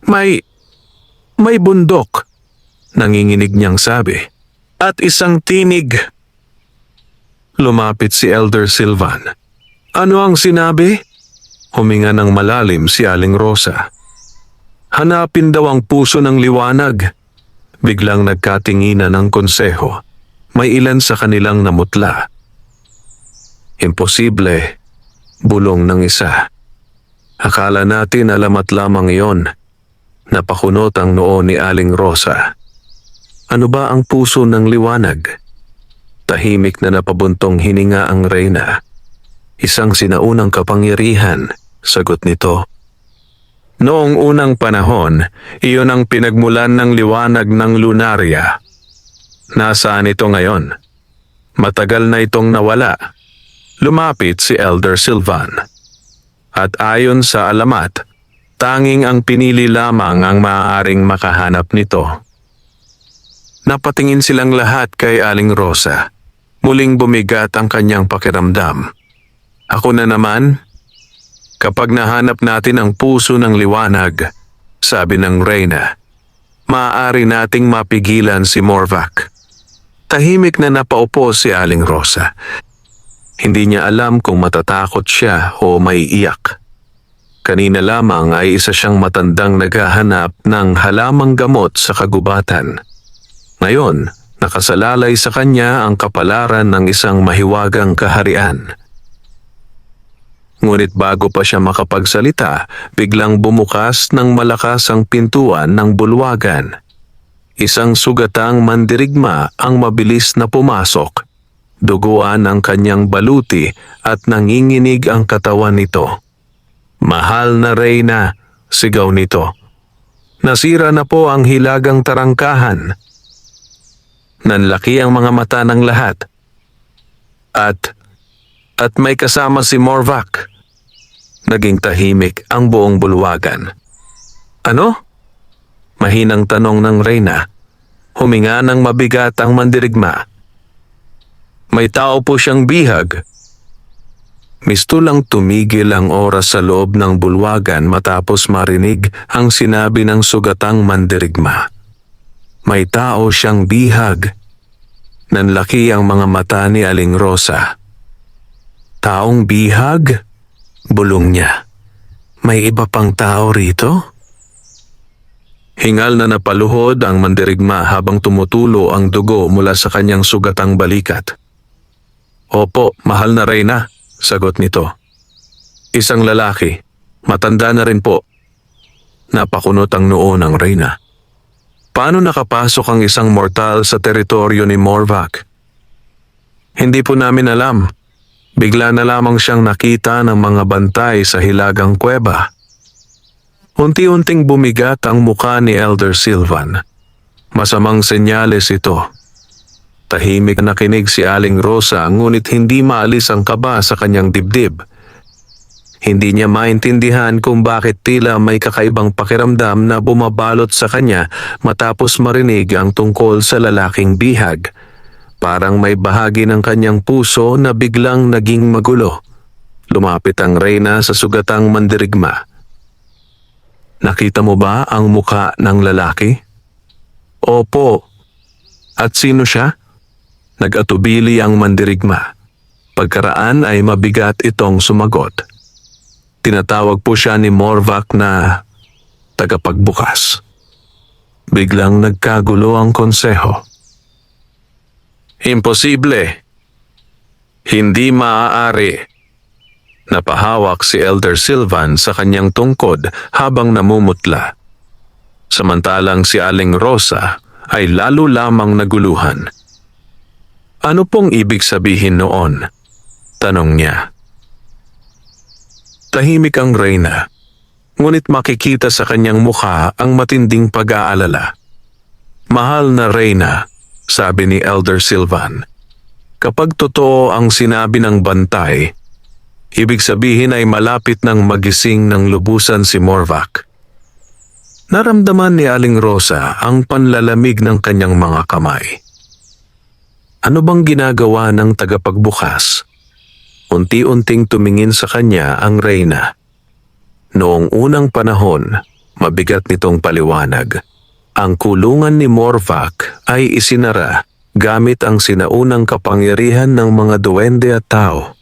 May bundok," nanginginig niyang sabi. "At isang tinig." Lumapit si Elder Silvan. "Ano ang sinabi?" Huminga ng malalim si Aling Rosa. "Hanapin daw ang puso ng liwanag." Biglang nagkatinginan ng konseho. May ilan sa kanilang namutla. "Imposible," bulong ng isa. "Akala natin alamat lamang iyon." Napakunot ang noo ni Aling Rosa. "Ano ba ang puso ng liwanag?" Tahimik na napabuntong hininga ang Reyna. "Isang sinaunang kapangyarihan," sagot nito. "Noong unang panahon, iyon ang pinagmulan ng liwanag ng Lunaria. Nasaan ito ngayon? Matagal na itong nawala." Lumapit si Elder Silvan. "At ayon sa alamat, tanging ang pinili lamang ang maaaring makahanap nito." Napatingin silang lahat kay Aling Rosa. Muling bumigat ang kanyang pakiramdam. "Ako na naman?" "Kapag nahanap natin ang puso ng liwanag," sabi ng Reyna, "maaari nating mapigilan si Morvac." Tahimik na napaupo si Aling Rosa. Hindi niya alam kung matatakot siya o maiiyak. Kanina lamang ay isa siyang matandang naghahanap ng halamang gamot sa kagubatan. Ngayon, nakasalalay sa kanya ang kapalaran ng isang mahiwagang kaharian. Ngunit bago pa siya makapagsalita, biglang bumukas ng malakas ang pintuan ng bulwagan. Isang sugatang mandirigma ang mabilis na pumasok. Duguan ang kanyang baluti at nanginginig ang katawan nito. "Mahal na Reyna," sigaw nito. "Nasira na po ang hilagang tarangkahan." Nanlaki ang mga mata ng lahat. At may kasama si Morvac." Naging tahimik ang buong bulwagan. "Ano?" Mahinang tanong ng Reyna. Huminga ng mabigat ang mandirigma. "May tao po siyang bihag." Mistulang tumigil ang oras sa loob ng bulwagan matapos marinig ang sinabi ng sugatang mandirigma. May tao siyang bihag. Nanlaki ang mga mata ni Aling Rosa. "Taong bihag?" bulong niya. "May iba pang tao rito?" Hingal na napaluhod ang mandirigma habang tumutulo ang dugo mula sa kanyang sugatang balikat. "Opo, mahal na Reyna," sagot nito. "Isang lalaki, matanda na rin po." Napakunot ang noo ng Reyna. Paano nakapasok ang isang mortal sa teritoryo ni Morvac? "Hindi po namin alam. Bigla na lamang siyang nakita ng mga bantay sa hilagang kuweba." Unti-unting bumigat ang muka ni Elder Silvan. Masamang senyales ito. Tahimik na nakinig si Aling Rosa ngunit hindi maalis ang kaba sa kanyang dibdib. Hindi niya maintindihan kung bakit tila may kakaibang pakiramdam na bumabalot sa kanya matapos marinig ang tungkol sa lalaking bihag. Parang may bahagi ng kanyang puso na biglang naging magulo. Lumapit ang Reyna sa sugatang mandirigma. "Nakita mo ba ang muka ng lalaki?" "Opo." "At sino siya?" Nag-atubili ang mandirigma. Pagkaraan ay mabigat itong sumagot. Tinatawag po siya ni Morvac na tagapagbukas. Biglang nagkagulo ang konseho. "Imposible. Hindi maaari." Napahawak si Elder Silvan sa kanyang tungkod habang namumutla. Samantalang si Aling Rosa ay lalo lamang naguluhan. Ano pong ibig sabihin noon? Tanong niya. Tahimik ang Reyna, ngunit makikita sa kanyang mukha ang matinding pag-aalala. Mahal na Reyna, sabi ni Elder Silvan, kapag totoo ang sinabi ng bantay, ibig sabihin ay malapit ng magising ng lubusan si Morvac. Naramdaman ni Aling Rosa ang panlalamig ng kanyang mga kamay. Ano bang ginagawa ng tagapagbukas? Unti-unting tumingin sa kanya ang Reyna. Noong unang panahon, mabigat nitong paliwanag. Ang kulungan ni Morvac ay isinara gamit ang sinaunang kapangyarihan ng mga duwende at tao.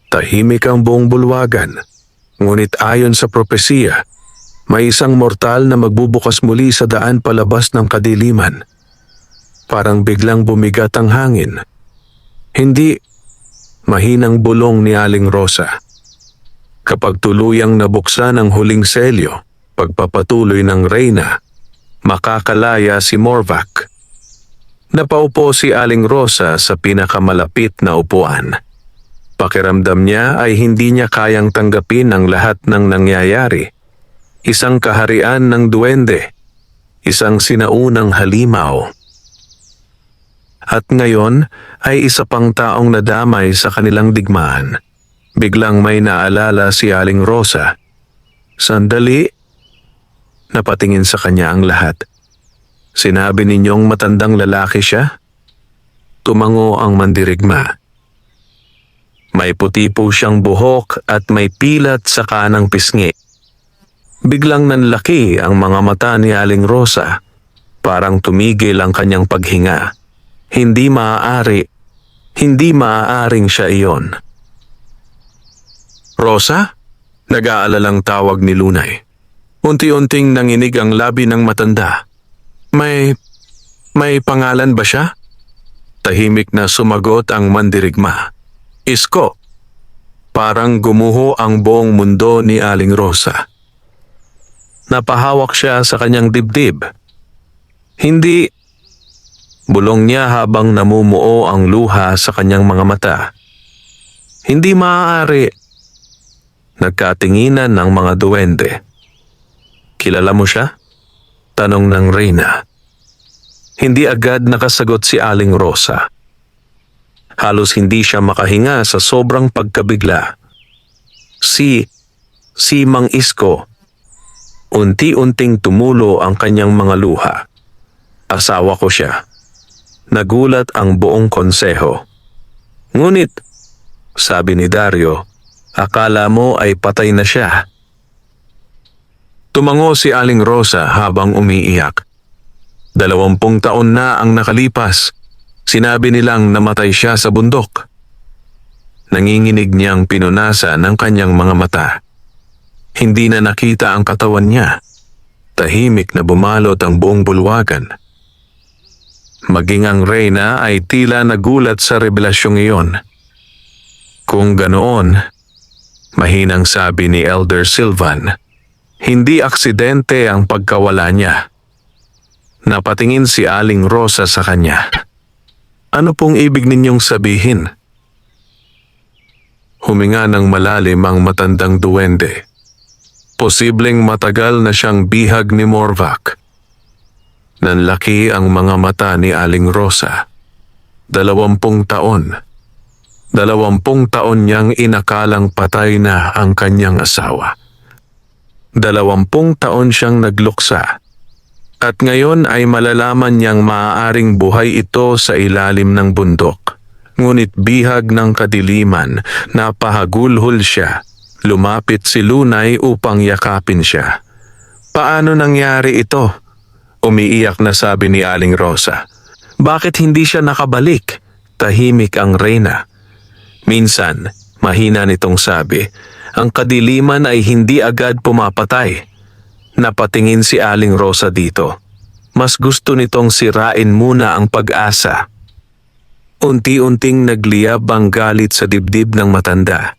Tahimik ang buong bulwagan, ngunit ayon sa propesiya, may isang mortal na magbubukas muli sa daan palabas ng kadiliman. Parang biglang bumigat ang hangin. Hindi, mahinang bulong ni Aling Rosa. Kapag tuluyang nabuksan ang huling selyo, pagpapatuloy ng Reyna, makakalaya si Morvac. Napaupo si Aling Rosa sa pinakamalapit na upuan. Pakiramdam niya ay hindi niya kayang tanggapin ang lahat ng nangyayari. Isang kaharian ng duwende, isang sinaunang halimaw. At ngayon ay isa pang taong nadamay sa kanilang digmaan. Biglang may naalala si Aling Rosa. Sandali, napatingin sa kanya ang lahat. Sinabi ninyong matandang lalaki siya? Tumango ang mandirigma. May puti po siyang buhok at may pilat sa kanang pisngi. Biglang nanlaki ang mga mata ni Aling Rosa. Parang tumigil ang kanyang paghinga. Hindi maaaring siya iyon. Rosa? Nag-aalalang tawag ni Lunay. Unti-unting nanginig ang labi ng matanda. May pangalan ba siya? Tahimik na sumagot ang mandirigma. Isko. Parang gumuho ang buong mundo ni Aling Rosa. Napahawak siya sa kanyang dibdib. Hindi, bulong niya habang namumuo ang luha sa kanyang mga mata. Hindi maaari. Nagkatinginan ng mga duwende. Kilala mo siya? Tanong ng Reyna. Hindi agad nakasagot si Aling Rosa. Halos hindi siya makahinga sa sobrang pagkabigla. Si Mang Isko. Unti-unting tumulo ang kanyang mga luha. Asawa ko siya. Nagulat ang buong konseho. Ngunit, sabi ni Dario, akala mo ay patay na siya. Tumango si Aling Rosa habang umiiyak. 20 taon na ang nakalipas. Sinabi nilang namatay siya sa bundok. Nanginginig niyang pinunasan ng kanyang mga mata. Hindi na nakita ang katawan niya. Tahimik na bumalot ang buong bulwagan. Maging ang Reyna ay tila nagulat sa revelasyong iyon. Kung ganoon, mahinang sabi ni Elder Silvan, hindi aksidente ang pagkawala niya. Napatingin si Aling Rosa sa kanya. Ano pong ibig ninyong sabihin? Huminga ng malalim ang matandang duwende. Posibleng matagal na siyang bihag ni Morvac. Nanlaki ang mga mata ni Aling Rosa. 20 taon. 20 taon niyang inakalang patay na ang kanyang asawa. 20 taon siyang nagluksa. At ngayon ay malalaman niyang maaaring buhay ito sa ilalim ng bundok. Ngunit bihag ng kadiliman, napahagulhol siya. Lumapit si Lunay upang yakapin siya. Paano nangyari ito? Umiiyak na sabi ni Aling Rosa. Bakit hindi siya nakabalik? Tahimik ang Reyna. Minsan, mahina nitong sabi, ang kadiliman ay hindi agad pumapatay. Napatingin si Aling Rosa dito. Mas gusto nitong sirain muna ang pag-asa. Unti-unting nagliyab ang galit sa dibdib ng matanda.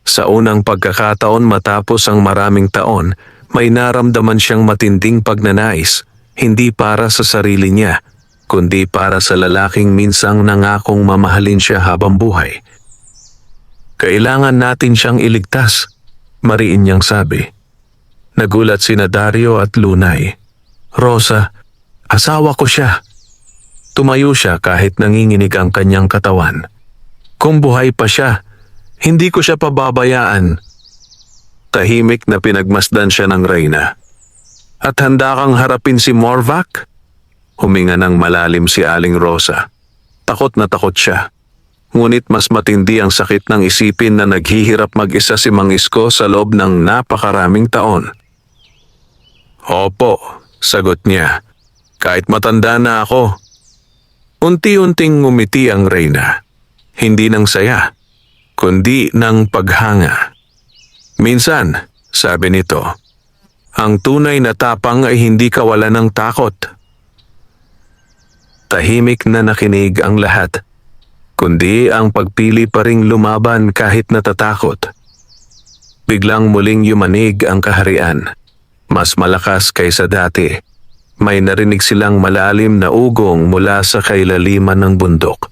Sa unang pagkakataon matapos ang maraming taon, may naramdaman siyang matinding pagnanais, hindi para sa sarili niya, kundi para sa lalaking minsang nangakong mamahalin siya habang buhay. Kailangan natin siyang iligtas, mariin niyang sabi. Nagulat sina Dario at Lunay. Rosa, asawa ko siya. Tumayo siya kahit nanginginig ang kanyang katawan. Kung buhay pa siya, hindi ko siya pababayaan. Tahimik na pinagmasdan siya ng Reyna. At handa kang harapin si Morvac? Huminga ng malalim si Aling Rosa. Takot na takot siya. Ngunit mas matindi ang sakit ng isipin na naghihirap mag-isa si Mang Isko sa loob ng napakaraming taon. Opo, sagot niya. Kahit matanda na ako. Unti-unting ngumiti ang Reyna. Hindi ng saya, kundi ng paghanga. Minsan, sabi nito, ang tunay na tapang ay hindi kawalan ng takot. Tahimik na nakinig ang lahat, kundi ang pagpili pa ring lumaban kahit natatakot. Biglang muling yumanig ang kaharian. Mas malakas kaysa dati. May narinig silang malalim na ugong mula sa kailaliman ng bundok.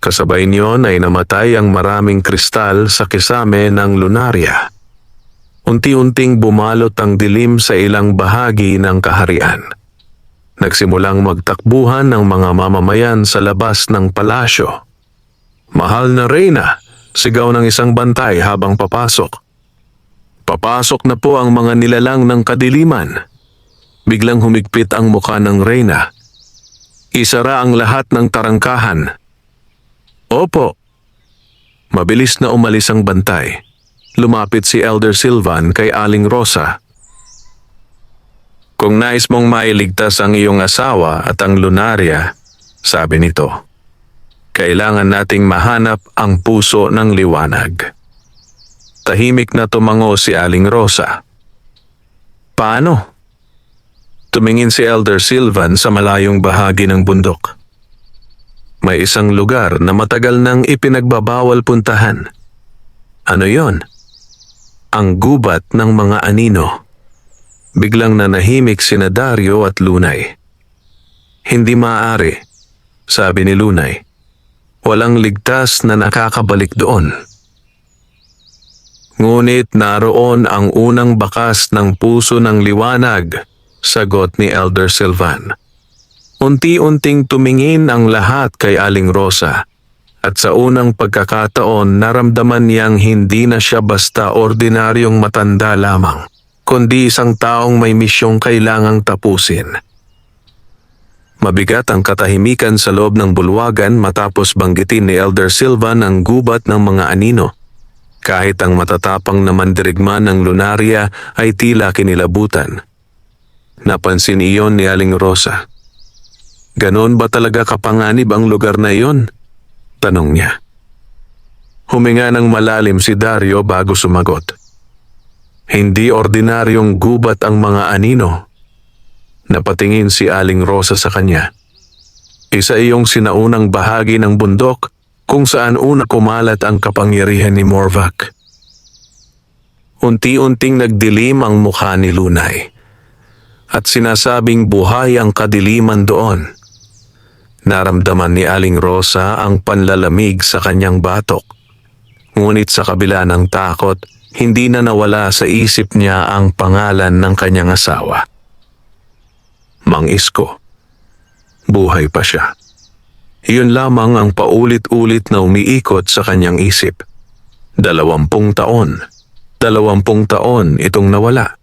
Kasabay niyon ay namatay ang maraming kristal sa kisame ng lunarya. Unti-unting bumalot ang dilim sa ilang bahagi ng kaharian. Nagsimulang magtakbuhan ng mga mamamayan sa labas ng palasyo. Mahal na Reyna, sigaw ng isang bantay habang papasok. Papasok na po ang mga nilalang ng kadiliman. Biglang humigpit ang mukha ng Reyna. Isara ang lahat ng tarangkahan. Opo. Mabilis na umalis ang bantay. Lumapit si Elder Silvan kay Aling Rosa. Kung nais mong mailigtas ang iyong asawa at ang lunarya, sabi nito, kailangan nating mahanap ang puso ng liwanag. Tahimik na tumango si Aling Rosa. Paano? Tumingin si Elder Silvan sa malayong bahagi ng bundok. May isang lugar na matagal nang ipinagbabawal puntahan. Ano yon? Ang gubat ng mga anino. Biglang nanahimik sina Dario at Lunay. Hindi maaari, sabi ni Lunay. Walang ligtas na nakakabalik doon. Ngunit naroon ang unang bakas ng puso ng liwanag, sagot ni Elder Silvan. Unti-unting tumingin ang lahat kay Aling Rosa at sa unang pagkakataon naramdaman niyang hindi na siya basta ordinaryong matanda lamang, kundi isang taong may misyong kailangang tapusin. Mabigat ang katahimikan sa loob ng bulwagan matapos banggitin ni Elder Silvan ang gubat ng mga anino. Kahit ang matatapang na mandirigma ng lunarya ay tila kinilabutan. Napansin iyon ni Aling Rosa. Ganon ba talaga kapanganib ang lugar na iyon? Tanong niya. Huminga ng malalim si Dario bago sumagot. Hindi ordinaryong gubat ang mga anino. Napatingin si Aling Rosa sa kanya. Isa iyong sinaunang bahagi ng bundok kung saan una kumalat ang kapangyarihan ni Morvac. Unti-unting nagdilim ang mukha ni Lunay. At sinasabing buhay ang kadiliman doon. Naramdaman ni Aling Rosa ang panlalamig sa kanyang batok. Ngunit sa kabila ng takot, hindi na nawala sa isip niya ang pangalan ng kanyang asawa. Mang Isko. Buhay pa siya. Iyon lamang ang paulit-ulit na umiikot sa kanyang isip. 20 taon. 20 taon itong nawala.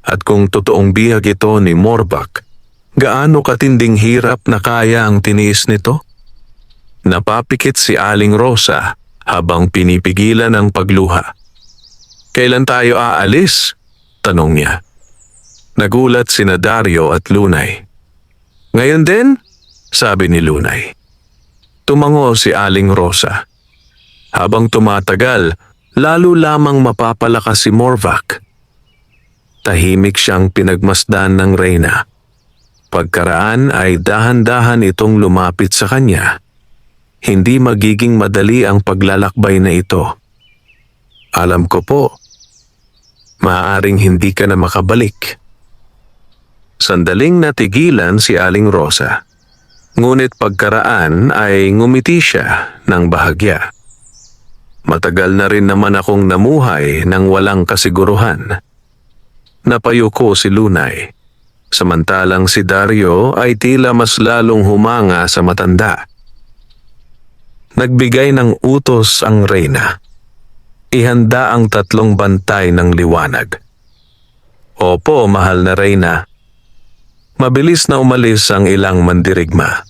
At kung totoong bihag ito ni Morvac, gaano katinding hirap na kaya ang tiniis nito? Napapikit si Aling Rosa habang pinipigilan ang pagluha. Kailan tayo aalis? Tanong niya. Nagulat sina Dario at Lunay. Ngayon din? Sabi ni Lunay. Tumango si Aling Rosa. Habang tumatagal, lalo lamang mapapalakas si Morvac. Tahimik siyang pinagmasdan ng Reyna. Pagkaraan ay dahan-dahan itong lumapit sa kanya. Hindi magiging madali ang paglalakbay na ito. Alam ko po, maaaring hindi ka na makabalik. Sandaling natigilan si Aling Rosa. Ngunit pagkaraan ay ngumiti siya ng bahagya. Matagal na rin naman akong namuhay ng walang kasiguruhan. Napayuko si Lunay. Samantalang si Dario ay tila mas lalong humanga sa matanda. Nagbigay ng utos ang reyna. Ihanda ang 3 bantay ng liwanag. Opo, mahal na reyna. Mabilis na umalis ang ilang mandirigma.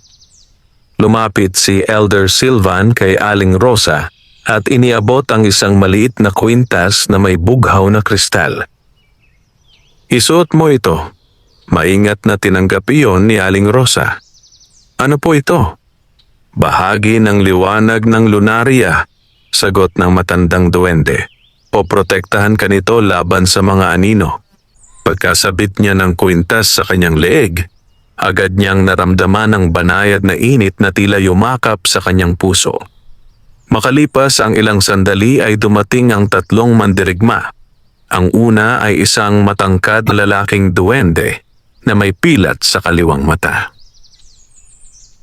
Lumapit si Elder Silvan kay Aling Rosa at iniabot ang isang maliit na kwintas na may bughaw na kristal. Isuot mo ito. Maingat na tinanggap iyon ni Aling Rosa. Ano po ito? Bahagi ng liwanag ng lunarya, sagot ng matandang duwende. Poprotektahan ka nito laban sa mga anino. Pagkasabit niya ng kwintas sa kanyang leeg, agad niyang naramdaman ang banayad na init na tila yumakap sa kanyang puso. Makalipas ang ilang sandali ay dumating ang 3 mandirigma. Ang una ay isang matangkad na lalaking duwende na may pilat sa kaliwang mata.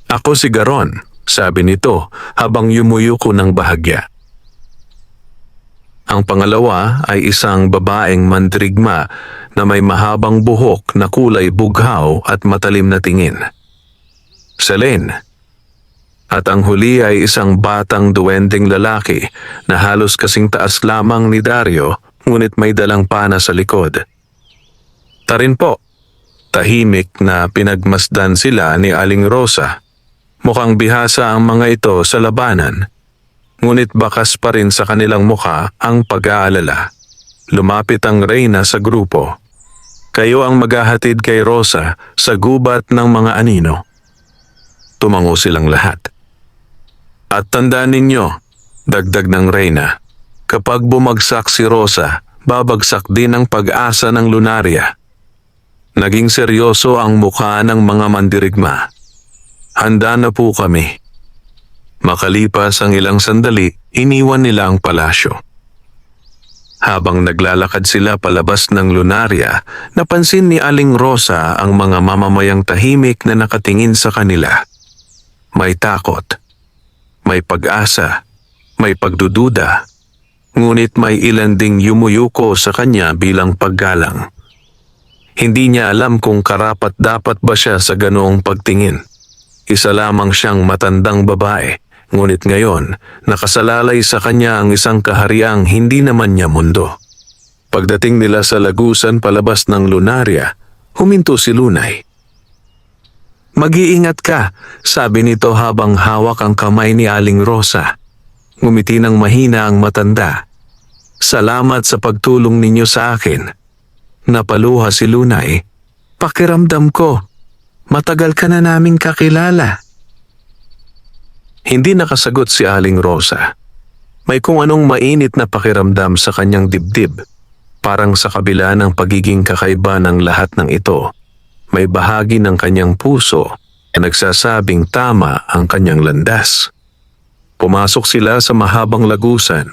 Ako si Garon, sabi nito habang yumuyuko ng bahagya. Ang pangalawa ay isang babaeng mandirigma na may mahabang buhok na kulay bughaw at matalim na tingin. Selene. At ang huli ay isang batang duwending lalaki na halos kasing taas lamang ni Dario ngunit may dalang pana sa likod. Tarin po. Tahimik na pinagmasdan sila ni Aling Rosa. Mukhang bihasa ang mga ito sa labanan. Ngunit bakas pa rin sa kanilang mukha ang pag-aalala. Lumapit ang reyna sa grupo. Kayo ang maghahatid kay Rosa sa gubat ng mga anino. Tumango silang lahat. At tandaan ninyo, dagdag ng reyna, kapag bumagsak si Rosa, babagsak din ang pag-asa ng lunarya. Naging seryoso ang mukha ng mga mandirigma. Handa na po kami. Makalipas ang ilang sandali, iniwan nila ang palasyo. Habang naglalakad sila palabas ng lunarya, napansin ni Aling Rosa ang mga mamamayang tahimik na nakatingin sa kanila. May takot, may pag-asa, may pagdududa, ngunit may ilan ding yumuyuko sa kanya bilang paggalang. Hindi niya alam kung karapat-dapat ba siya sa ganoong pagtingin. Isa lamang siyang matandang babae. Ngunit ngayon, nakasalalay sa kanya ang isang kahariang hindi naman niya mundo. Pagdating nila sa lagusan palabas ng lunarya, huminto si Lunay. Mag-iingat ka, sabi nito habang hawak ang kamay ni Aling Rosa. Ngumiti ng mahina ang matanda. Salamat sa pagtulong ninyo sa akin. Napaluha si Lunay. Pakiramdam ko, matagal ka na naming kakilala. Hindi nakasagot si Aling Rosa. May kung anong mainit na pakiramdam sa kanyang dibdib. Parang sa kabila ng pagiging kakaiba ng lahat ng ito, may bahagi ng kanyang puso na nagsasabing tama ang kanyang landas. Pumasok sila sa mahabang lagusan.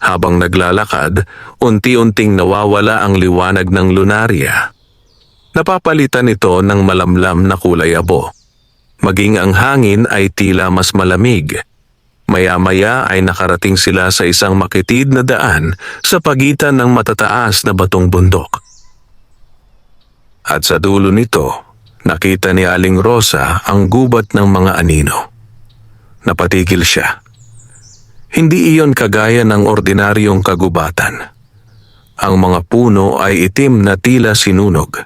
Habang naglalakad, unti-unting nawawala ang liwanag ng lunarya. Napapalitan ito ng malamlam na kulay abo. Maging ang hangin ay tila mas malamig. Maya-maya ay nakarating sila sa isang makitid na daan sa pagitan ng matataas na batong bundok. At sa dulo nito, nakita ni Aling Rosa ang gubat ng mga anino. Napatigil siya. Hindi iyon kagaya ng ordinaryong kagubatan. Ang mga puno ay itim na tila sinunog.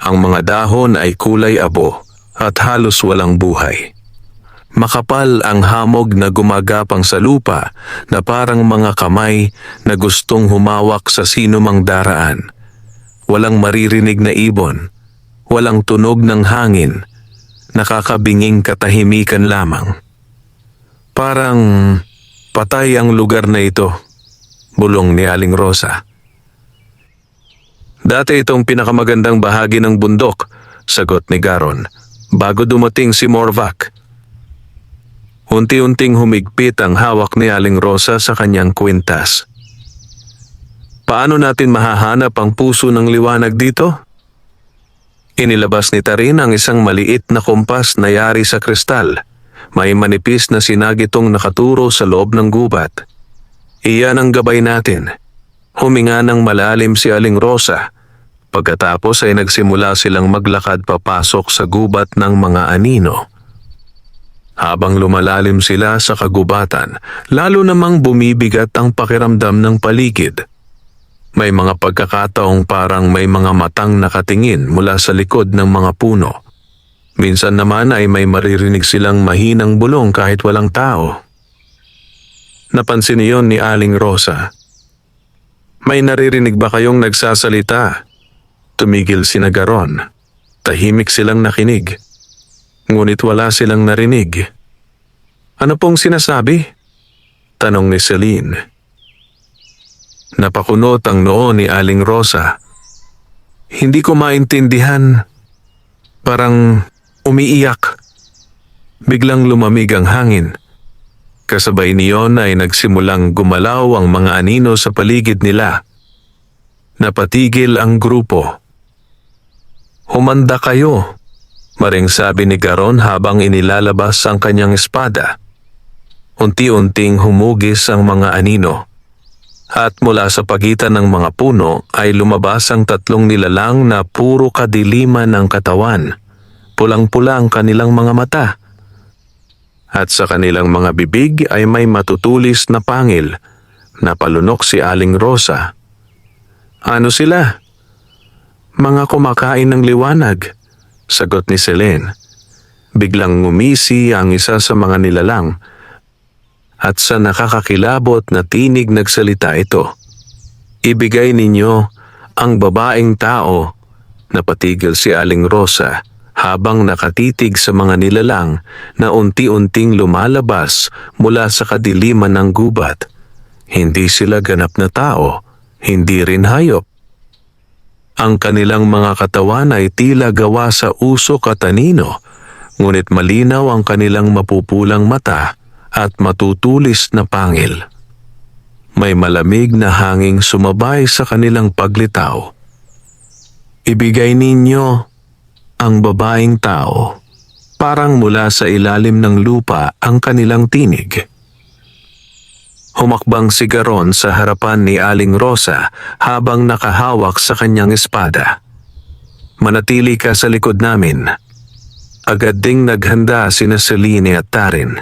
Ang mga dahon ay kulay abo at halos walang buhay. Makapal ang hamog na gumagapang sa lupa na parang mga kamay na gustong humawak sa sinumang daraan. Walang maririnig na ibon, walang tunog ng hangin, nakakabinging katahimikan lamang. Parang patay ang lugar na ito, bulong ni Aling Rosa. Dati itong pinakamagandang bahagi ng bundok, sagot ni Garon, bago dumating si Morvac. Unti-unting humigpit ang hawak ni Aling Rosa sa kanyang kwintas. Paano natin mahahanap ang puso ng liwanag dito? Inilabas ni Tarin ang isang maliit na kompas na yari sa kristal. May manipis na sinagitong nakaturo sa loob ng gubat. Iyan ang gabay natin. Huminga ng malalim si Aling Rosa. Pagkatapos ay nagsimula silang maglakad papasok sa gubat ng mga anino. Habang lumalalim sila sa kagubatan, lalo namang bumibigat ang pakiramdam ng paligid. May mga pagkakataong parang may mga matang nakatingin mula sa likod ng mga puno. Minsan naman ay may maririnig silang mahinang bulong kahit walang tao. Napansin niyon ni Aling Rosa. May naririnig ba kayong nagsasalita? Tumigil si Garon. Tahimik silang nakinig. Ngunit wala silang narinig. Ano pong sinasabi? Tanong ni Celine. Napakunot ang noo ni Aling Rosa. Hindi ko maintindihan. Parang umiiyak. Biglang lumamig ang hangin. Kasabay niyon ay nagsimulang gumalaw ang mga anino sa paligid nila. Napatigil ang grupo. Humanda kayo. Maring sabi ni Garon habang inilalabas ang kanyang espada. Unti-unting humugis ang mga anino. At mula sa pagitan ng mga puno ay lumabas ang tatlong nilalang na puro kadiliman ang katawan. Pulang-pula ang kanilang mga mata. At sa kanilang mga bibig ay may matutulis na pangil. Napalunok si Aling Rosa. Ano sila? Mga kumakain ng liwanag. Sagot ni Celine. Biglang ngumisi ang isa sa mga nilalang at sa nakakakilabot na tinig nagsalita ito. Ibigay ninyo ang babaeng tao. Napatigil si Aling Rosa habang nakatitig sa mga nilalang na unti-unting lumalabas mula sa kadiliman ng gubat. Hindi sila ganap na tao, hindi rin hayop. Ang kanilang mga katawan ay tila gawa sa usok at anino, ngunit malinaw ang kanilang mapupulang mata at matutulis na pangil. May malamig na hanging sumabay sa kanilang paglitaw. Ibigay ninyo ang babaeng tao. Parang mula sa ilalim ng lupa ang kanilang tinig. Humakbang si Garon sa harapan ni Aling Rosa habang nakahawak sa kanyang espada. Manatili ka sa likod namin. Agad ding naghanda sina Celine at Tarin.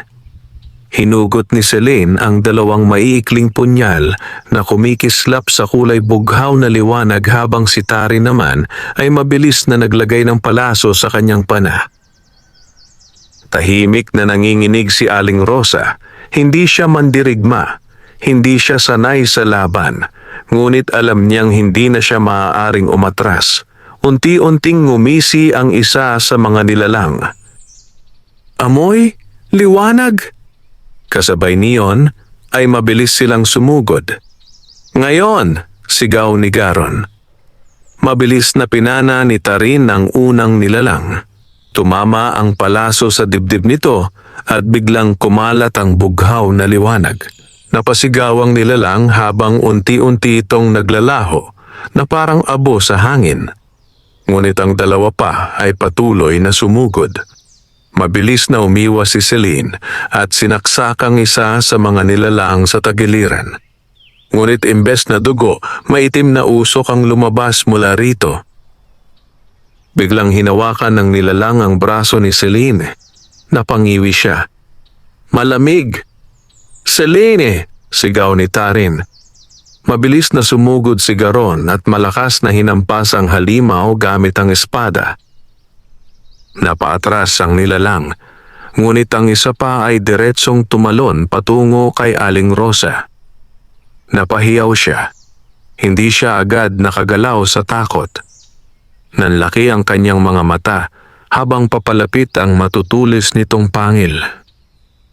Hinugot ni Celine ang dalawang maiikling punyal na kumikislap sa kulay bughaw na liwanag habang si Tarin naman ay mabilis na naglagay ng palaso sa kanyang pana. Tahimik na nanginginig si Aling Rosa. Hindi siya mandirigma, hindi siya sanay sa laban, ngunit alam niyang hindi na siya maaaring umatras. Unti-unting ngumisi ang isa sa mga nilalang. Amoy? Liwanag? Kasabay niyon ay mabilis silang sumugod. Ngayon, sigaw ni Garon. Mabilis na pinana ni Tarin ang unang nilalang. Tumama ang palaso sa dibdib nito at biglang kumalat ang bughaw na liwanag. Napasigaw ang nilalang habang unti-unti itong naglalaho na parang abo sa hangin. Ngunit ang dalawa pa ay patuloy na sumugod. Mabilis na umiwas si Celine at sinaksak ang isa sa mga nilalang sa tagiliran. Ngunit imbes na dugo, maitim na usok ang lumabas mula rito. Biglang hinawakan ng nilalang ang braso ni Celine. Napangiwi siya. Malamig! Celine! Sigaw ni Tarin. Mabilis na sumugod si Garon at malakas na hinampas ang halimaw gamit ang espada. Napaatras ang nilalang, ngunit ang isa pa ay diretsong tumalon patungo kay Aling Rosa. Napahiyaw siya. Hindi siya agad nakagalaw sa takot. Nanlaki ang kanyang mga mata habang papalapit ang matutulis nitong pangil.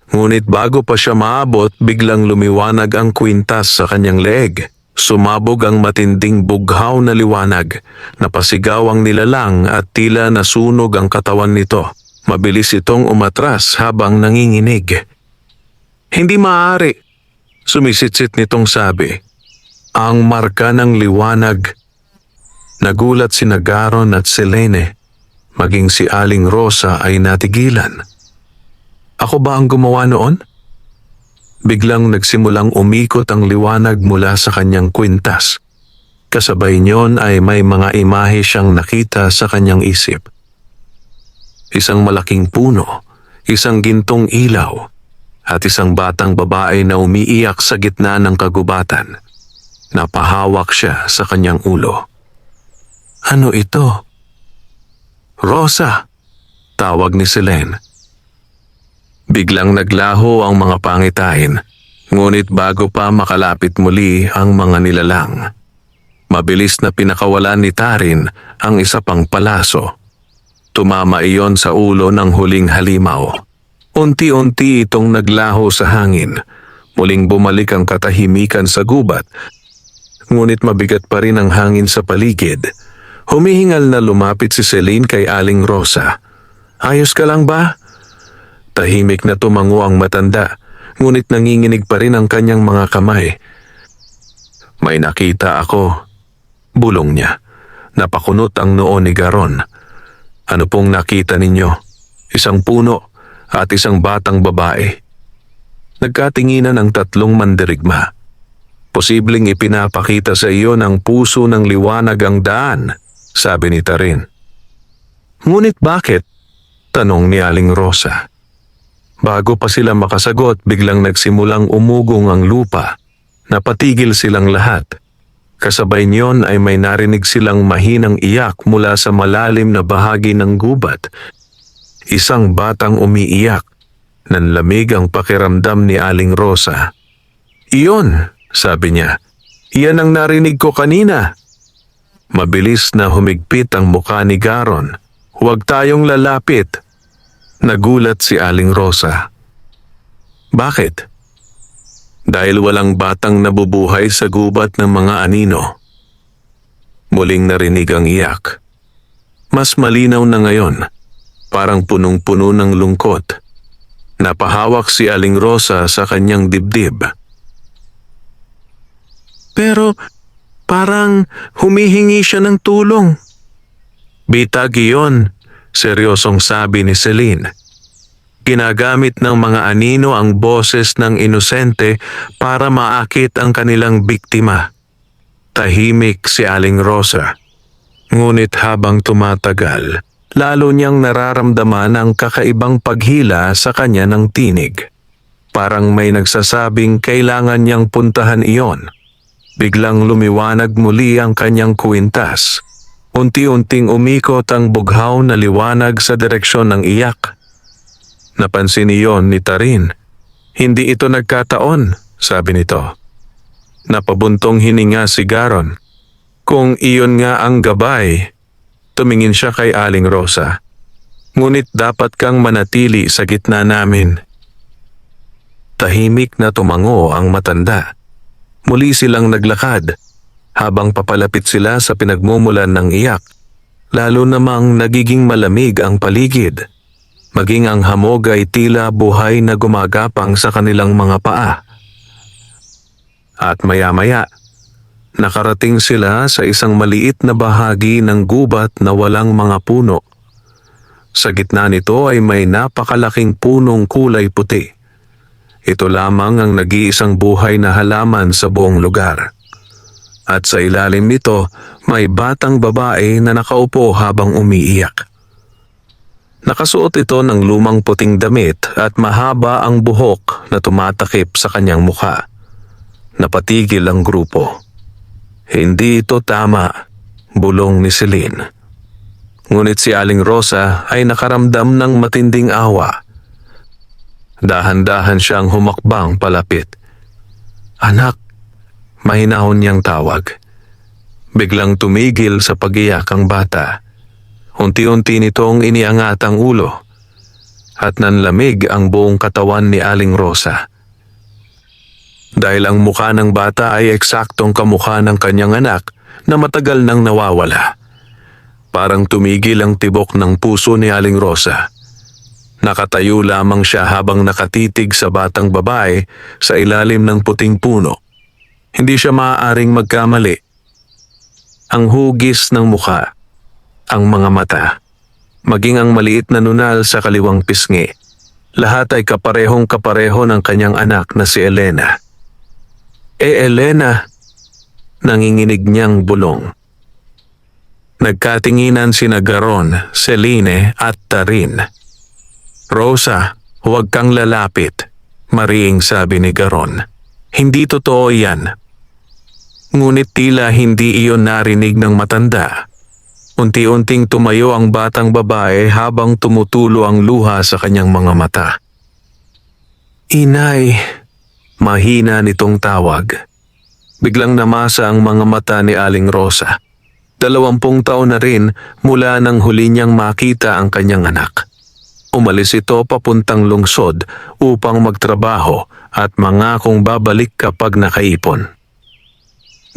Ngunit bago pa siya maabot, biglang lumiwanag ang kwintas sa kanyang leeg. Sumabog ang matinding bughaw na liwanag. Napasigaw ang nilalang at tila nasunog ang katawan nito. Mabilis itong umatras habang nanginginig. Hindi maaari. Sumisitsit nitong sabi. Ang marka ng liwanag. Nagulat si Garon at Selene. Maging si Aling Rosa ay natigilan. Ako ba ang gumawa noon? Biglang nagsimulang umikot ang liwanag mula sa kanyang kwintas. Kasabay niyon ay may mga imahe siyang nakita sa kanyang isip. Isang malaking puno, isang gintong ilaw, at isang batang babae na umiiyak sa gitna ng kagubatan. Napahawak siya sa kanyang ulo. Ano ito? Rosa, tawag ni Selene. Biglang naglaho ang mga pangitain, ngunit bago pa makalapit muli ang mga nilalang. Mabilis na pinakawalan ni Tarin ang isa pang palaso. Tumama iyon sa ulo ng huling halimaw. Unti-unti itong naglaho sa hangin. Muling bumalik ang katahimikan sa gubat. Ngunit mabigat pa rin ang hangin sa paligid. Humihingal na lumapit si Celine kay Aling Rosa. Ayos ka lang ba? Tahimik na tumango ang matanda, ngunit nanginginig pa rin ang kanyang mga kamay. May nakita ako. Bulong niya. Napakunot ang noo ni Garon. Ano pong nakita ninyo? Isang puno at isang batang babae. Nagkatinginan ang tatlong mandirigma. Posibleng ipinapakita sa iyo ng puso ng liwanag ang daan, sabi ni Tarin. Ngunit bakit? Tanong ni Aling Rosa. Bago pa sila makasagot, biglang nagsimulang umugong ang lupa. Napatigil silang lahat. Kasabay niyon ay may narinig silang mahinang iyak mula sa malalim na bahagi ng gubat. Isang batang umiiyak. Nanlamig ang pakiramdam ni Aling Rosa. Iyon, sabi niya. Iyan ang narinig ko kanina. Mabilis na humigpit ang mukha ni Garon. Huwag tayong lalapit. Nagulat si Aling Rosa. Bakit? Dahil walang batang nabubuhay sa gubat ng mga anino. Muling narinig ang iyak. Mas malinaw na ngayon, parang punong-puno ng lungkot. Napahawak si Aling Rosa sa kanyang dibdib. Pero parang humihingi siya ng tulong. Bitag iyon. Seryosong sabi ni Celine. Ginagamit ng mga anino ang boses ng inosente para maakit ang kanilang biktima. Tahimik si Aling Rosa. Ngunit habang tumatagal, lalo niyang nararamdaman ang kakaibang paghila sa kanya ng tinig. Parang may nagsasabing kailangan niyang puntahan iyon. Biglang lumiwanag muli ang kanyang kwintas. Unti-unting umikot ang bughaw na liwanag sa direksyon ng iyak. Napansin iyon ni Tarin. Hindi ito nagkataon, sabi nito. Napabuntong hininga si Garon. Kung iyon nga ang gabay, tumingin siya kay Aling Rosa. Ngunit dapat kang manatili sa gitna namin. Tahimik na tumango ang matanda. Muli silang naglakad. Habang papalapit sila sa pinagmumulan ng iyak, lalo namang nagiging malamig ang paligid. Maging ang hamog ay tila buhay na gumagapang sa kanilang mga paa. At maya-maya, nakarating sila sa isang maliit na bahagi ng gubat na walang mga puno. Sa gitna nito ay may napakalaking punong kulay puti. Ito lamang ang nag-iisang buhay na halaman sa buong lugar. At sa ilalim nito, may batang babae na nakaupo habang umiiyak. Nakasuot ito ng lumang puting damit at mahaba ang buhok na tumatakip sa kanyang mukha. Napatigil ang grupo. Hindi ito tama, bulong ni Celine. Ngunit si Aling Rosa ay nakaramdam ng matinding awa. Dahan-dahan siyang humakbang palapit. Anak, mahinahon niyang tawag. Biglang tumigil sa pag-iyak ang bata. Unti-unti nitong iniangat ang ulo at nanlamig ang buong katawan ni Aling Rosa. Dahil ang mukha ng bata ay eksaktong kamukha ng kanyang anak na matagal nang nawawala. Parang tumigil ang tibok ng puso ni Aling Rosa. Nakatayo lamang siya habang nakatitig sa batang babae sa ilalim ng puting puno. Hindi siya maaaring magkamali. Ang hugis ng mukha, ang mga mata, maging ang maliit na nunal sa kaliwang pisngi, lahat ay kaparehong-kapareho ng kanyang anak na si Elena. Elena, nanginginig niyang bulong. Nagkatinginan sina Garon, Celine at Tarin. Rosa, huwag kang lalapit, mariing sabi ni Garon. Hindi totoo yan. Ngunit tila hindi iyon narinig ng matanda. Unti-unting tumayo ang batang babae habang tumutulo ang luha sa kanyang mga mata. Inay, mahina nitong tawag. Biglang namasa ang mga mata ni Aling Rosa. 20 taon na rin mula nang huli niyang makita ang kanyang anak. Umalis ito papuntang lungsod upang magtrabaho at mangakong babalik kapag nakaipon.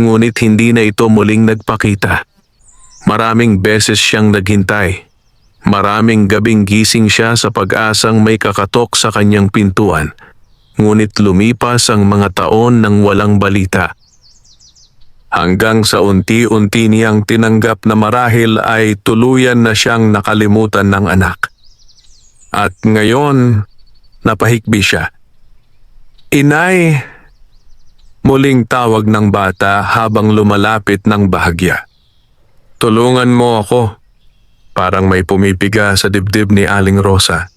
Ngunit hindi na ito muling nagpakita. Maraming beses siyang naghintay. Maraming gabing gising siya sa pag-asang may kakatok sa kanyang pintuan. Ngunit lumipas ang mga taon nang walang balita. Hanggang sa unti-unti niyang tinanggap na marahil ay tuluyan na siyang nakalimutan ng anak. At ngayon, napahikbi siya. Inay! Muling tawag ng bata habang lumalapit ng bahagya. Tulungan mo ako. Parang may pumipiga sa dibdib ni Aling Rosa.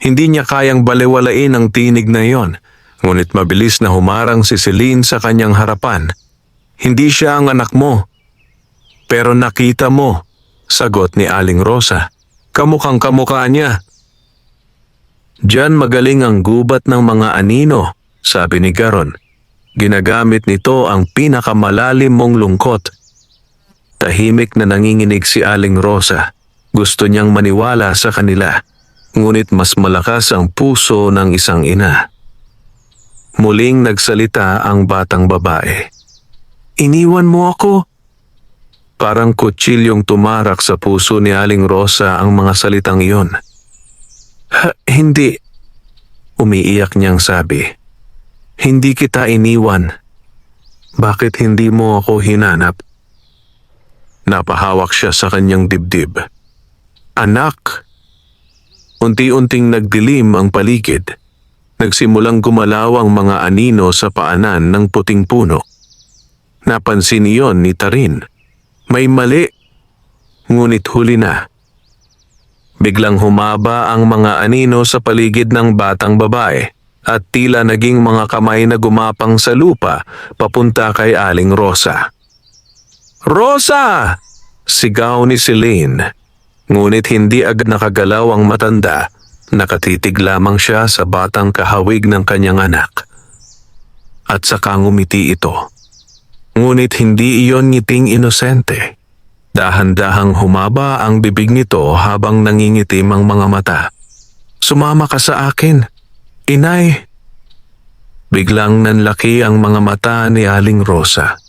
Hindi niya kayang balewalain ang tinig na iyon, ngunit mabilis na humarang si Celine sa kanyang harapan. Hindi siya ang anak mo. Pero nakita mo, sagot ni Aling Rosa. Kamukhang kamukha niya. Diyan magaling ang gubat ng mga anino, sabi ni Garon. Ginagamit nito ang pinakamalalim mong lungkot. Tahimik na nanginginig si Aling Rosa. Gusto niyang maniwala sa kanila, ngunit mas malakas ang puso ng isang ina. Muling nagsalita ang batang babae. Iniwan mo ako? Parang kutsilyong tumarak sa puso ni Aling Rosa ang mga salitang iyon. Hindi, umiiyak niyang sabi. Hindi kita iniwan. Bakit hindi mo ako hinanap? Napahawak siya sa kanyang dibdib. Anak! Unti-unting nagdilim ang paligid. Nagsimulang gumalaw ang mga anino sa paanan ng puting puno. Napansin iyon ni Tarin. May mali, ngunit huli na. Biglang humaba ang mga anino sa paligid ng batang babae at tila naging mga kamay na gumapang sa lupa papunta kay Aling Rosa. Rosa! Sigaw ni Celine. Ngunit hindi agad nakagalaw ang matanda. Nakatitig lamang siya sa batang kahawig ng kanyang anak. At saka ngumiti ito. Ngunit hindi iyon ngiting inosente. Dahan-dahang humaba ang bibig nito habang nangingitim ang mga mata. Sumama ka sa akin, Inay. Biglang nanlaki ang mga mata ni Aling Rosa.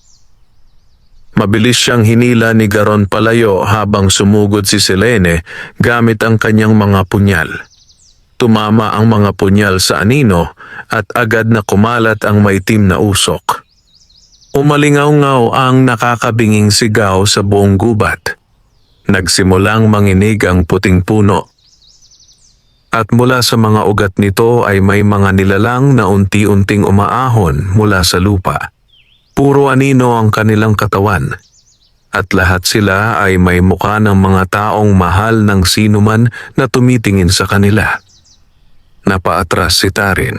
Mabilis siyang hinila ni Garon palayo habang sumugod si Selene gamit ang kanyang mga punyal. Tumama ang mga punyal sa anino at agad na kumalat ang maitim na usok. Umalingaw-ngaw ang nakakabinging sigaw sa buong gubat. Nagsimulang manginig ang puting puno. At mula sa mga ugat nito ay may mga nilalang na unti-unting umaahon mula sa lupa. Puro anino ang kanilang katawan. At lahat sila ay may mukha ng mga taong mahal ng sinuman na tumitingin sa kanila. Napaatras si Tarin.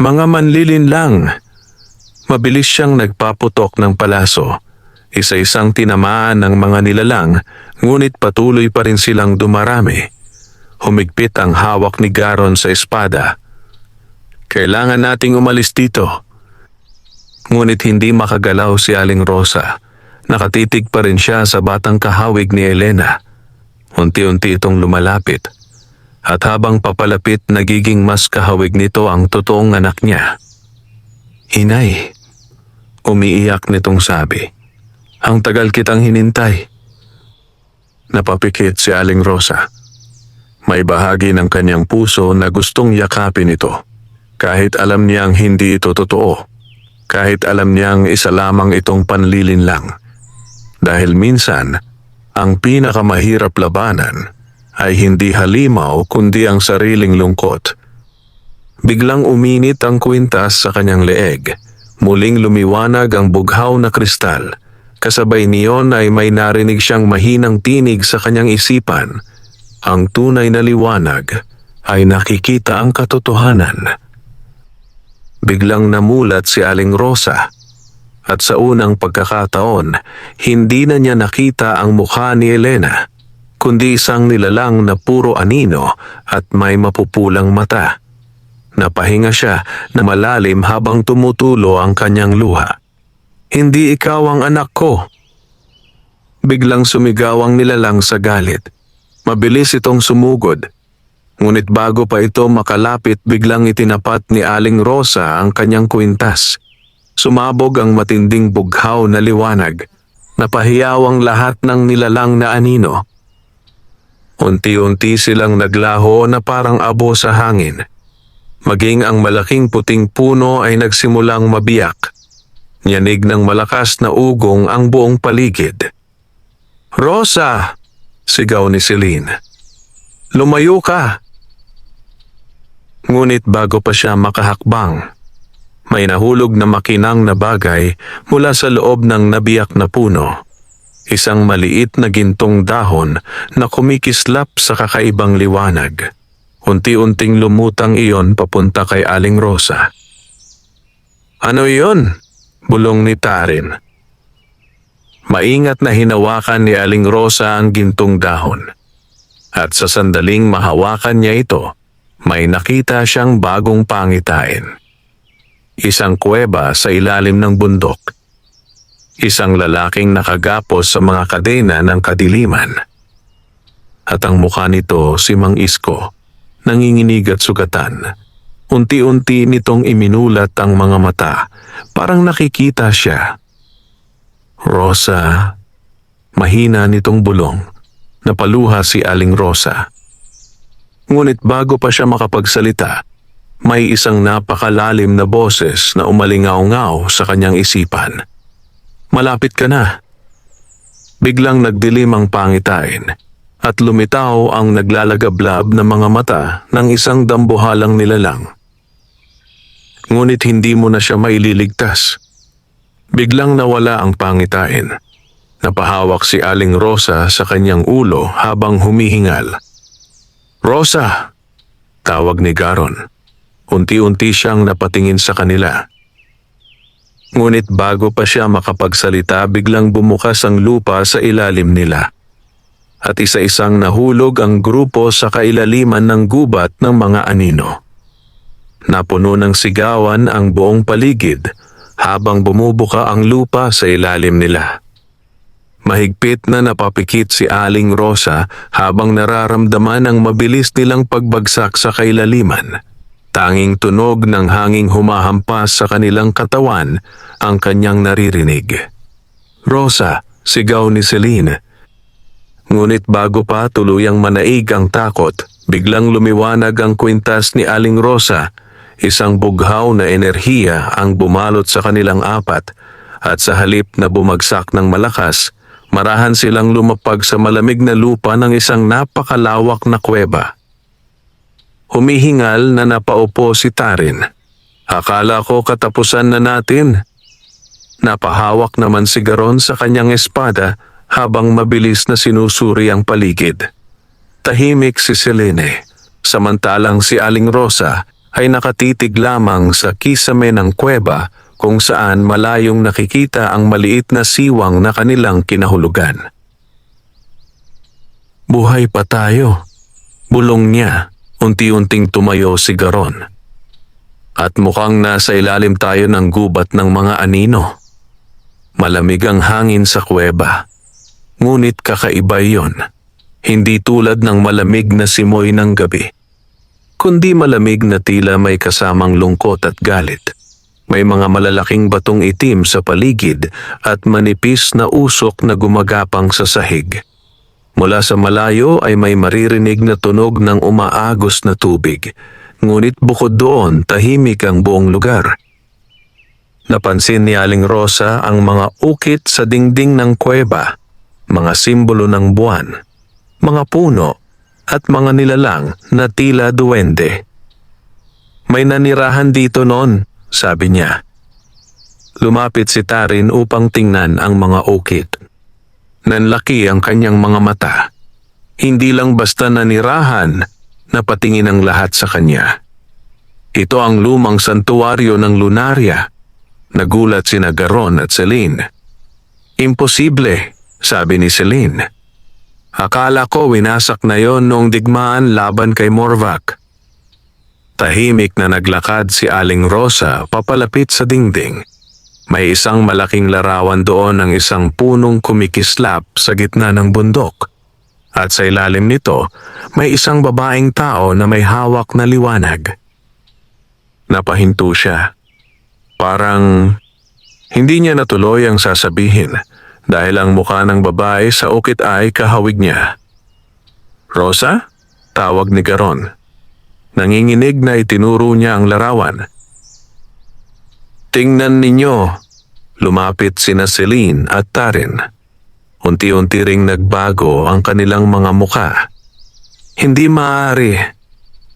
Mga manlilin lang. Mabilis siyang nagpaputok ng palaso. Isa-isang tinamaan ng mga nilalang, ngunit patuloy pa rin silang dumarami. Humigpit ang hawak ni Garon sa espada. Kailangan nating umalis dito. Ngunit hindi makagalaw si Aling Rosa. Nakatitig pa rin siya sa batang kahawig ni Elena. Unti-unti itong lumalapit. At habang papalapit, nagiging mas kahawig nito ang totoong anak niya. Inay, umiiyak nitong sabi. Ang tagal kitang hinintay. Napapikit si Aling Rosa. May bahagi ng kanyang puso na gustong yakapin ito. Kahit alam niyang hindi ito totoo. Kahit alam niyang isa lamang itong panlilinlang. Dahil minsan, ang pinakamahirap labanan ay hindi halimaw kundi ang sariling lungkot. Biglang uminit ang kwintas sa kanyang leeg. Muling lumiwanag ang bughaw na kristal. Kasabay niyon ay may narinig siyang mahinang tinig sa kanyang isipan. Ang tunay na liwanag ay nakikita ang katotohanan. Biglang namulat si Aling Rosa at sa unang pagkakataon, hindi na niya nakita ang mukha ni Elena, kundi isang nilalang na puro anino at may mapupulang mata. Napahinga siya na malalim habang tumutulo ang kanyang luha. "Hindi ikaw ang anak ko." Biglang sumigaw ang nilalang sa galit. Mabilis itong sumugod. Ngunit bago pa ito makalapit, biglang itinapat ni Aling Rosa ang kanyang kwintas. Sumabog ang matinding bughaw na liwanag. Napahiyaw ang lahat ng nilalang na anino. Unti-unti silang naglaho na parang abo sa hangin. Maging ang malaking puting puno ay nagsimulang mabiyak. Nyanig ng malakas na ugong ang buong paligid. "Rosa!" sigaw ni Celine. "Lumayo ka!" Ngunit bago pa siya makahakbang, may nahulog na makinang na bagay mula sa loob ng nabiyak na puno. Isang maliit na gintong dahon na kumikislap sa kakaibang liwanag. Unti-unting lumutang iyon papunta kay Aling Rosa. "Ano iyon?" bulong ni Tarin. Maingat na hinawakan ni Aling Rosa ang gintong dahon. At sa sandaling mahawakan niya ito, may nakita siyang bagong pangitain. Isang kuweba sa ilalim ng bundok. Isang lalaking nakagapos sa mga kadena ng kadiliman. At ang mukha nito si Mang Isko, nanginginig at sugatan. Unti-unti nitong iminulat ang mga mata, parang nakikita siya. "Rosa," mahina nitong bulong. Napaluha si Aling Rosa. Ngunit bago pa siya makapagsalita, may isang napakalalim na boses na umalingaw-ngaw sa kanyang isipan. "Malapit ka na." Biglang nagdilim ang pangitain at lumitaw ang naglalagablab na mga mata ng isang dambuhalang nilalang. Ngunit hindi mo na siya maililigtas. Biglang nawala ang pangitain. Napahawak si Aling Rosa sa kanyang ulo habang humihingal. "Rosa!" tawag ni Garon. Unti-unti siyang napatingin sa kanila. Ngunit bago pa siya makapagsalita, biglang bumukas ang lupa sa ilalim nila. At isa-isang nahulog ang grupo sa kailaliman ng gubat ng mga anino. Napuno ng sigawan ang buong paligid habang bumubuka ang lupa sa ilalim nila. Mahigpit na napapikit si Aling Rosa habang nararamdaman ang mabilis nilang pagbagsak sa kailaliman. Tanging tunog ng hanging humahampas sa kanilang katawan ang kanyang naririnig. "Rosa!" sigaw ni Celine. Ngunit bago pa tuluyang manaig ang takot, biglang lumiwanag ang kwintas ni Aling Rosa. Isang bughaw na enerhiya ang bumalot sa kanilang apat at sa halip na bumagsak ng malakas, marahan silang lumapag sa malamig na lupa ng isang napakalawak na kuweba. Humihingal na napaupo si Tarin. "Akala ko katapusan na natin." Napahawak naman si Garon sa kanyang espada habang mabilis na sinusuri ang paligid. Tahimik si Selene, samantalang si Aling Rosa ay nakatitig lamang sa kisame ng kuweba kung saan malayong nakikita ang maliit na siwang na kanilang kinahulugan. "Buhay pa tayo," bulong niya. Unti-unting tumayo si Garon. "At mukhang nasa ilalim tayo ng gubat ng mga anino." Malamig ang hangin sa kuweba. Ngunit kakaiba iyon. Hindi tulad ng malamig na simoy ng gabi, kundi malamig na tila may kasamang lungkot at galit. May mga malalaking batong itim sa paligid at manipis na usok na gumagapang sa sahig. Mula sa malayo ay may maririnig na tunog ng umaagos na tubig. Ngunit bukod doon, tahimik ang buong lugar. Napansin ni Aling Rosa ang mga ukit sa dingding ng kuweba, mga simbolo ng buwan, mga puno, at mga nilalang na tila duwende. May nanirahan dito noon, sabi niya. Lumapit si Tarin upang tingnan ang mga ukit. Nanlaki ang kanyang mga mata. Hindi lang basta nanirahan, napatingin ang lahat sa kanya. Ito ang lumang santuwaryo ng Lunaria. Nagulat sina Garon at Celine. Imposible, sabi ni Celine. Akala ko winasak na yon noong digmaan laban kay Morvac. Tahimik na naglakad si Aling Rosa papalapit sa dingding. May isang malaking larawan doon ng isang punong kumikislap sa gitna ng bundok. At sa ilalim nito, may isang babaeng tao na may hawak na liwanag. Napahinto siya. Parang hindi niya natuloy ang sasabihin dahil ang mukha ng babae sa ukit ay kahawig niya. Rosa? Tawag ni Garon. Nanginginig na itinuro niya ang larawan. Tingnan ninyo, lumapit sina Celine at Tarin. Unti-unti ring nagbago ang kanilang mga muka. Hindi maaari,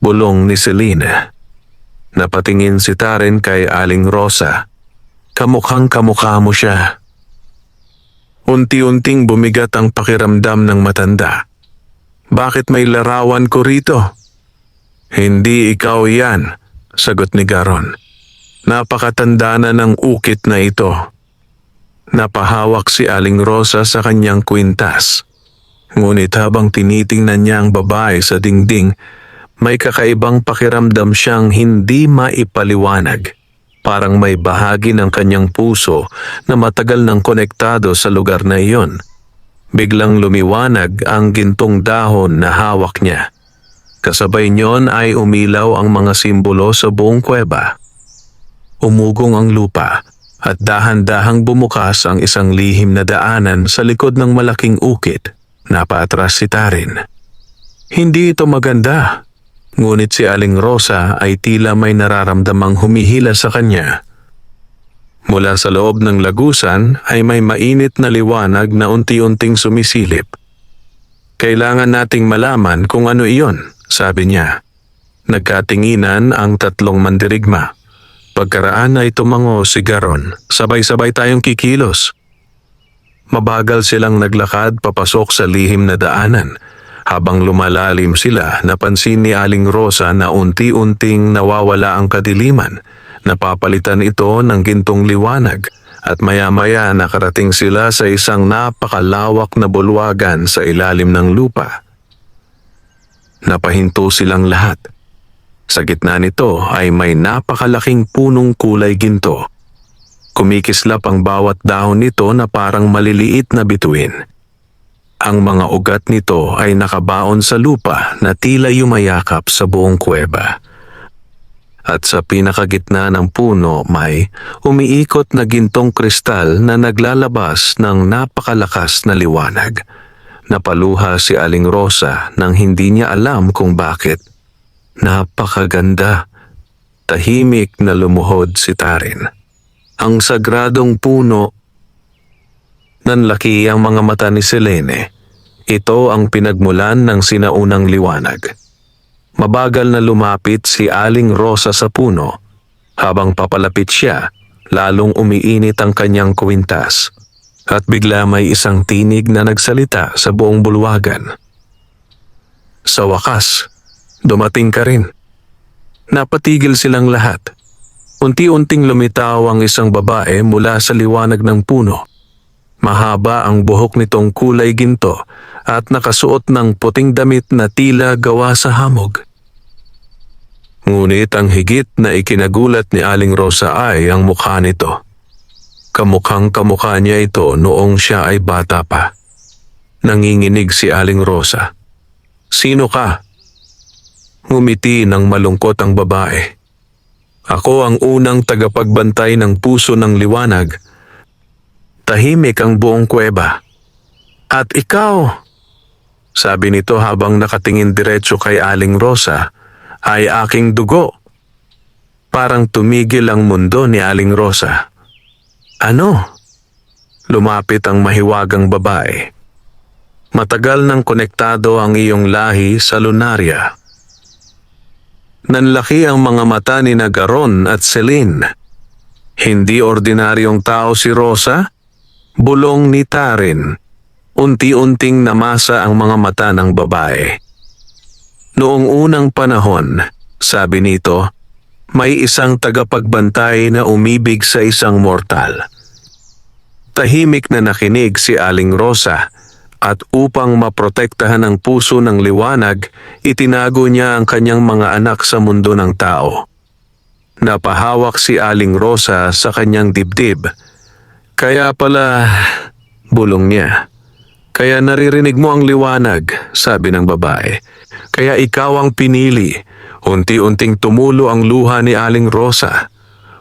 bulong ni Celine. Napatingin si Tarin kay Aling Rosa. Kamukhang kamukha mo siya. Unti-unting bumigat ang pakiramdam ng matanda. Bakit may larawan ko rito? Hindi ikaw yan, sagot ni Garon. Napakatanda na ng ukit na ito. Napahawak si Aling Rosa sa kanyang kwintas. Ngunit habang tinitingnan niya ang babae sa dingding, may kakaibang pakiramdam siyang hindi maipaliwanag. Parang may bahagi ng kanyang puso na matagal nang konektado sa lugar na iyon. Biglang lumiwanag ang gintong dahon na hawak niya. Kasabay niyon ay umilaw ang mga simbolo sa buong kuweba. Umugong ang lupa at dahan-dahang bumukas ang isang lihim na daanan sa likod ng malaking ukit. Napaatras si Tarin. Hindi ito maganda, ngunit si Aling Rosa ay tila may nararamdamang humihila sa kanya. Mula sa loob ng lagusan ay may mainit na liwanag na unti-unting sumisilip. Kailangan nating malaman kung ano iyon, sabi niya. Nagkatinginan ang tatlong mandirigma. Pagkaraan ay tumango si Garon, sabay-sabay tayong kikilos. Mabagal silang naglakad papasok sa lihim na daanan. Habang lumalalim sila, napansin ni Aling Rosa na unti-unting nawawala ang kadiliman. Napapalitan ito ng gintong liwanag at maya-maya nakarating sila sa isang napakalawak na bulwagan sa ilalim ng lupa. Napahinto silang lahat. Sa gitna nito ay may napakalaking punong kulay ginto. Kumikislap ang bawat dahon nito na parang maliliit na bituin. Ang mga ugat nito ay nakabaon sa lupa na tila yumayakap sa buong kuweba. At sa pinakagitna ng puno may umiikot na gintong kristal na naglalabas ng napakalakas na liwanag. Napaluha si Aling Rosa nang hindi niya alam kung bakit. Napakaganda. Tahimik na lumuhod si Tarin. Ang sagradong puno. Nanlaki ang mga mata ni Selene. Ito ang pinagmulan ng sinaunang liwanag. Mabagal na lumapit si Aling Rosa sa puno. Habang papalapit siya, lalong umiinit ang kanyang kwintas. At bigla may isang tinig na nagsalita sa buong bulwagan. Sa wakas, dumating ka rin. Napatigil silang lahat. Unti-unting lumitaw ang isang babae mula sa liwanag ng puno. Mahaba ang buhok nitong kulay ginto at nakasuot ng puting damit na tila gawa sa hamog. Ngunit ang higit na ikinagulat ni Aling Rosa ay ang mukha nito. Kamukhang kamukha niya ito noong siya ay bata pa. Nanginginig si Aling Rosa. Sino ka? Ngumiti ng malungkot ang babae. Ako ang unang tagapagbantay ng puso ng liwanag. Tahimik ang buong kuweba. At ikaw, sabi nito habang nakatingin diretso kay Aling Rosa, ay aking dugo. Parang tumigil ang mundo ni Aling Rosa. Ano? Lumapit ang mahiwagang babae. Matagal nang konektado ang iyong lahi sa Lunaria. Nanlaki ang mga mata ni Garon at Celine. Hindi ordinaryong tao si Rosa, bulong ni Tarin. Unti-unting namasa ang mga mata ng babae. Noong unang panahon, sabi nito, may isang tagapagbantay na umibig sa isang mortal. Tahimik na nakinig si Aling Rosa at upang maprotektahan ang puso ng liwanag, itinago niya ang kanyang mga anak sa mundo ng tao. Napahawak si Aling Rosa sa kanyang dibdib. Kaya pala, bulong niya. Kaya naririnig mo ang liwanag, sabi ng babae. Kaya ikaw ang pinili. Unti-unting tumulo ang luha ni Aling Rosa.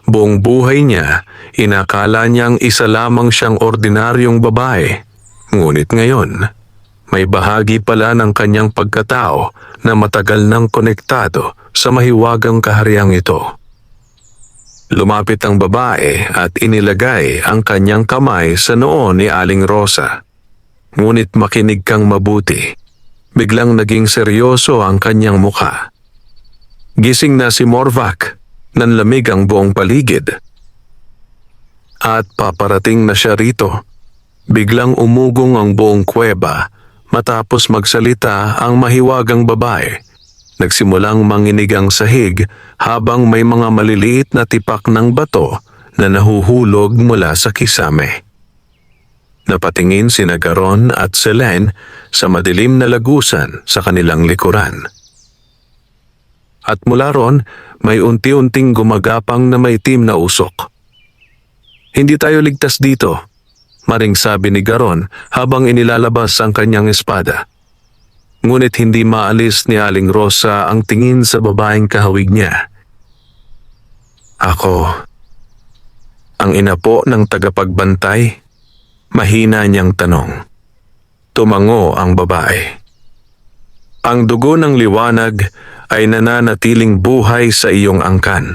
Buong buhay niya, inakala niyang isa lamang siyang ordinaryong babae. Ngunit ngayon, may bahagi pala ng kanyang pagkatao na matagal nang konektado sa mahiwagang kahariang ito. Lumapit ang babae at inilagay ang kanyang kamay sa noo ni Aling Rosa. Ngunit makinig kang mabuti. Biglang naging seryoso ang kanyang muka. Gising na si Morvac, nanlamig ang buong paligid. At paparating na siya rito. Biglang umugong ang buong kuweba matapos magsalita ang mahiwagang babae. Nagsimulang manginig ang sahig habang may mga maliliit na tipak ng bato na nahuhulog mula sa kisame. Napatingin si Garon at Celine sa madilim na lagusan sa kanilang likuran. At mula ron, may unti-unting gumagapang na maitim na usok. Hindi tayo ligtas dito, maring sabi ni Garon habang inilalabas ang kanyang espada. Ngunit hindi maalis ni Aling Rosa ang tingin sa babaeng kahawig niya. Ako, ang ina po ng tagapagbantay? Mahina niyang tanong. Tumango ang babae. Ang dugo ng liwanag ay nananatiling buhay sa iyong angkan.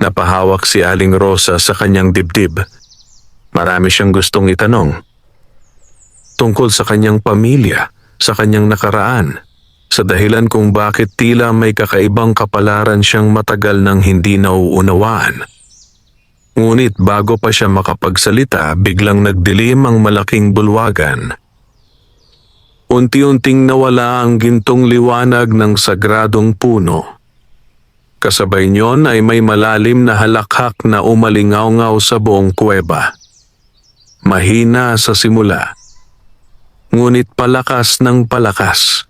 Napahawak si Aling Rosa sa kanyang dibdib. Marami siyang gustong itanong. Tungkol sa kanyang pamilya, sa kanyang nakaraan, sa dahilan kung bakit tila may kakaibang kapalaran siyang matagal nang hindi nauunawaan. Ngunit bago pa siya makapagsalita, biglang nagdilim ang malaking bulwagan. Unti-unting nawala ang gintong liwanag ng sagradong puno. Kasabay niyon ay may malalim na halakhak na umalingaw-ngaw sa buong kuweba. Mahina sa simula, ngunit palakas ng palakas.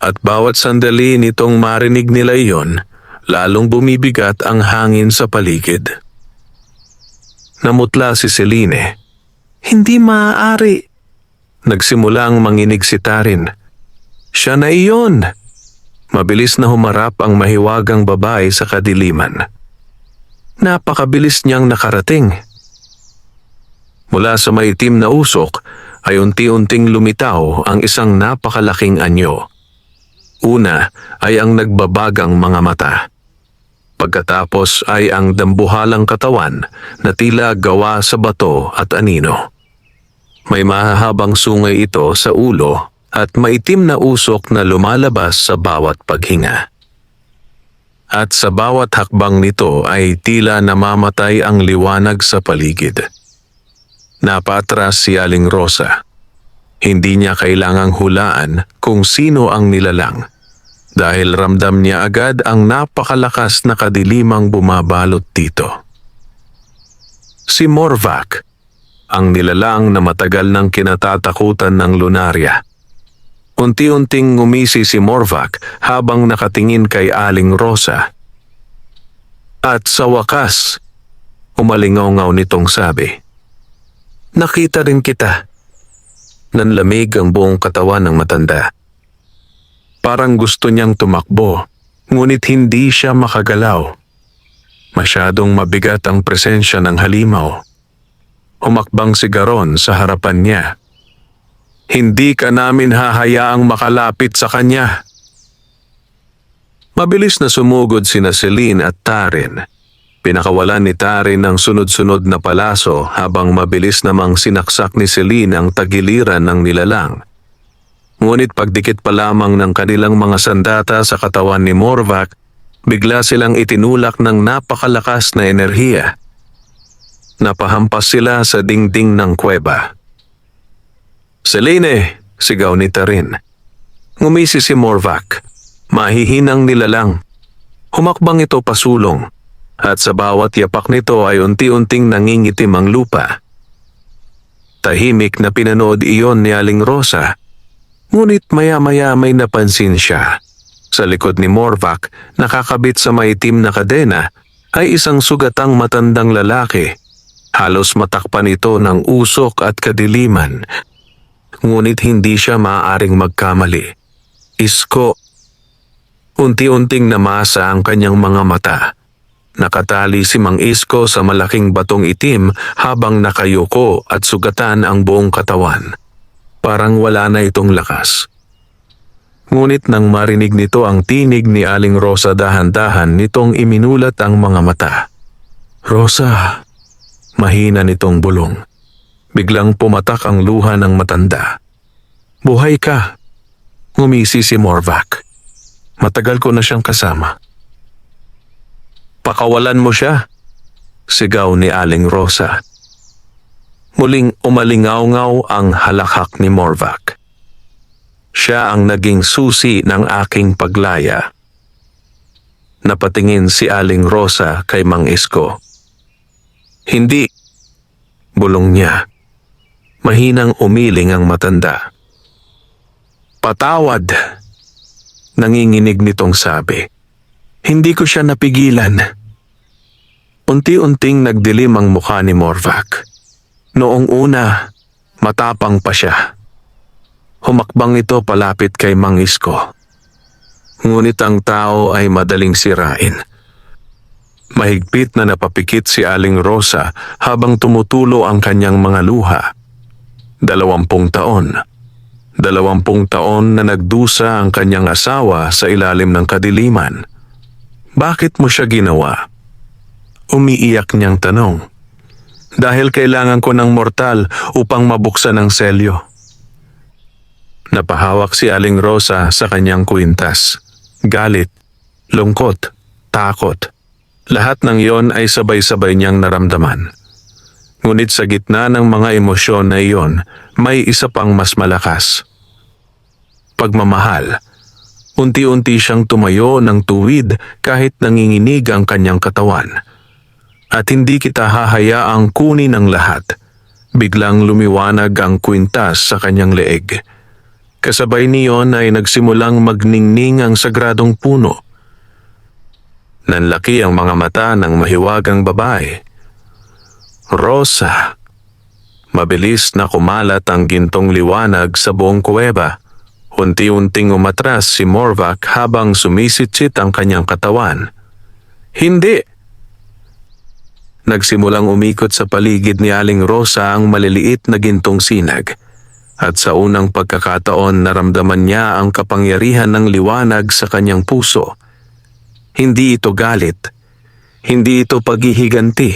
At bawat sandali nitong marinig nila iyon, lalong bumibigat ang hangin sa paligid. Namutla si Celine. Hindi maaari. Nagsimulang manginig si Tarin. Siya na iyon. Mabilis na humarap ang mahiwagang babae sa kadiliman. Napakabilis niyang nakarating. Mula sa maitim na usok ay unti-unting lumitaw ang isang napakalaking anyo. Una ay ang nagbabagang mga mata. Pagkatapos ay ang dambuhalang katawan na tila gawa sa bato at anino. May mahahabang sungay ito sa ulo at maitim na usok na lumalabas sa bawat paghinga. At sa bawat hakbang nito ay tila namamatay ang liwanag sa paligid. Napatras si Aling Rosa. Hindi niya kailangang hulaan kung sino ang nilalang. Dahil ramdam niya agad ang napakalakas na kadilimang bumabalot dito. Si Morvac, ang nilalang na matagal nang kinatatakutan ng Lunaria. Unti-unting ngumisi si Morvac habang nakatingin kay Aling Rosa. At sa wakas, umalingaw-ngaw nitong sabi, "Nakita rin kita." Nanlamig ang buong katawan ng matanda. Parang gusto niyang tumakbo, ngunit hindi siya makagalaw. Masyadong mabigat ang presensya ng halimaw. Umakbang si Garon sa harapan niya. Hindi ka namin hahayaang makalapit sa kanya. Mabilis na sumugod sina Celine at Tarin. Pinakawalan ni Tarin ang sunod-sunod na palaso habang mabilis namang sinaksak ni Celine ang tagiliran ng nilalang. Ngunit pagdikit pa lamang ng kanilang mga sandata sa katawan ni Morvac, bigla silang itinulak ng napakalakas na enerhiya. Napahampas sila sa dingding ng kuweba. "Celine!" sigaw ni Tarin. Ngumisi si Morvac. Mahihinang nilalang. Humakbang ito pasulong, at sa bawat yapak nito ay unti-unting nangingitim ang lupa. Tahimik na pinanood iyon ni Aling Rosa, ngunit maya-maya may napansin siya. Sa likod ni Morvac, nakakabit sa maitim na kadena, ay isang sugatang matandang lalaki. Halos matakpan ito ng usok at kadiliman, ngunit hindi siya maaaring magkamali. Isko. Unti-unting namasa ang kanyang mga mata. Nakatali si Mang Isko sa malaking batong itim habang nakayuko at sugatan ang buong katawan. Parang wala na itong lakas. Ngunit nang marinig nito ang tinig ni Aling Rosa, dahan-dahan nitong iminulat ang mga mata. "Rosa," mahina nitong bulong. Biglang pumatak ang luha ng matanda. "Buhay ka," ngumisi si Morvac. "Matagal ko na siyang kasama." "Pakawalan mo siya," sigaw ni Aling Rosa. Muling umalingaw-ngaw ang halakhak ni Morvac. "Siya ang naging susi ng aking paglaya." Napatingin si Aling Rosa kay Mang Isko. "Hindi," bulong niya. Mahinang umiling ang matanda. "Patawad," nanginginig nitong sabi. "Hindi ko siya napigilan." Unti-unting nagdilim ang mukha ni Morvac. Noong una, matapang pa siya. Humakbang ito palapit kay Mang Isko. Ngunit ang tao ay madaling sirain. Mahigpit na napapikit si Aling Rosa habang tumutulo ang kanyang mga luha. 20 taon. 20 taon na nagdusa ang kanyang asawa sa ilalim ng kadiliman. "Bakit mo siya ginawa?" Umiiyak niyang tanong. "Dahil kailangan ko ng mortal upang mabuksan ang selyo." Napahawak si Aling Rosa sa kanyang kwintas. Galit, lungkot, takot. Lahat ng iyon ay sabay-sabay niyang naramdaman. Ngunit sa gitna ng mga emosyon na iyon, may isa pang mas malakas. Pagmamahal. Unti-unti siyang tumayo ng tuwid kahit nanginginig ang kanyang katawan. "At hindi kita hahayaang kunin ang lahat." Biglang lumiwanag ang kwintas sa kanyang leeg. Kasabay niyon ay nagsimulang magningning ang sagradong puno. Nanlaki ang mga mata ng mahiwagang babae. "Rosa." Mabilis na kumalat ang gintong liwanag sa buong kuweba. Unti-unting umatras si Morvac habang sumisitsit ang kanyang katawan. "Hindi!" Nagsimulang umikot sa paligid ni Aling Rosa ang maliliit na gintong sinag. At sa unang pagkakataon naramdaman niya ang kapangyarihan ng liwanag sa kanyang puso. Hindi ito galit. Hindi ito paghihiganti,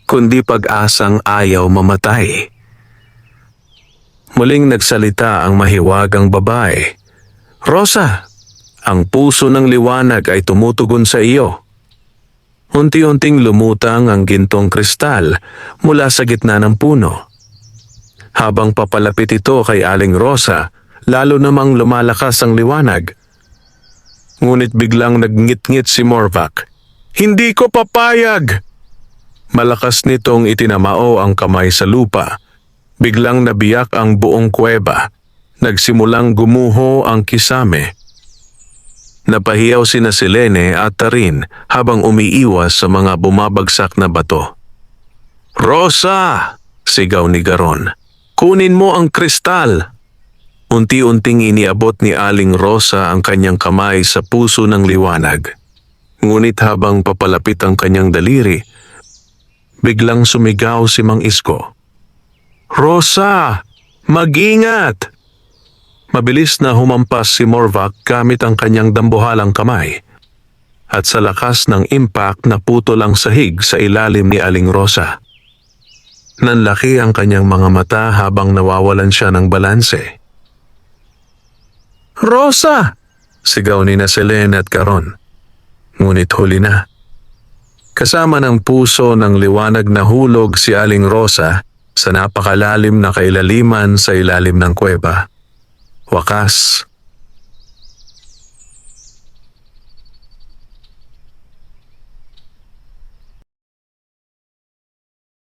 kundi pag-asang ayaw mamatay. Muling nagsalita ang mahiwagang babae. "Rosa, ang puso ng liwanag ay tumutugon sa iyo." Unti-unting lumutang ang gintong kristal mula sa gitna ng puno. Habang papalapit ito kay Aling Rosa, lalo namang lumalakas ang liwanag. Ngunit biglang nagnngit-ngit si Morvac. "Hindi ko papayag!" Malakas nitong itinamao ang kamay sa lupa. Biglang nabiyak ang buong kuweba. Nagsimulang gumuho ang kisame. Napahiyaw sina Selene at Tarin habang umiiwas sa mga bumabagsak na bato. "Rosa!" sigaw ni Garon. "Kunin mo ang kristal!" Unti-unting iniabot ni Aling Rosa ang kanyang kamay sa puso ng liwanag. Ngunit habang papalapit ang kanyang daliri, biglang sumigaw si Mang Isko. "Rosa! Mag-ingat!" Mabilis na humampas si Morvac gamit ang kanyang dambuhalang kamay. At sa lakas ng impact naputol ang sahig sa ilalim ni Aling Rosa. Nanlaki ang kanyang mga mata habang nawawalan siya ng balanse. "Rosa!" sigaw ni na Selene at Caron. Ngunit huli na. Kasama ng puso ng liwanag na hulog si Aling Rosa sa napakalalim na kailaliman sa ilalim ng kuweba. Wakas,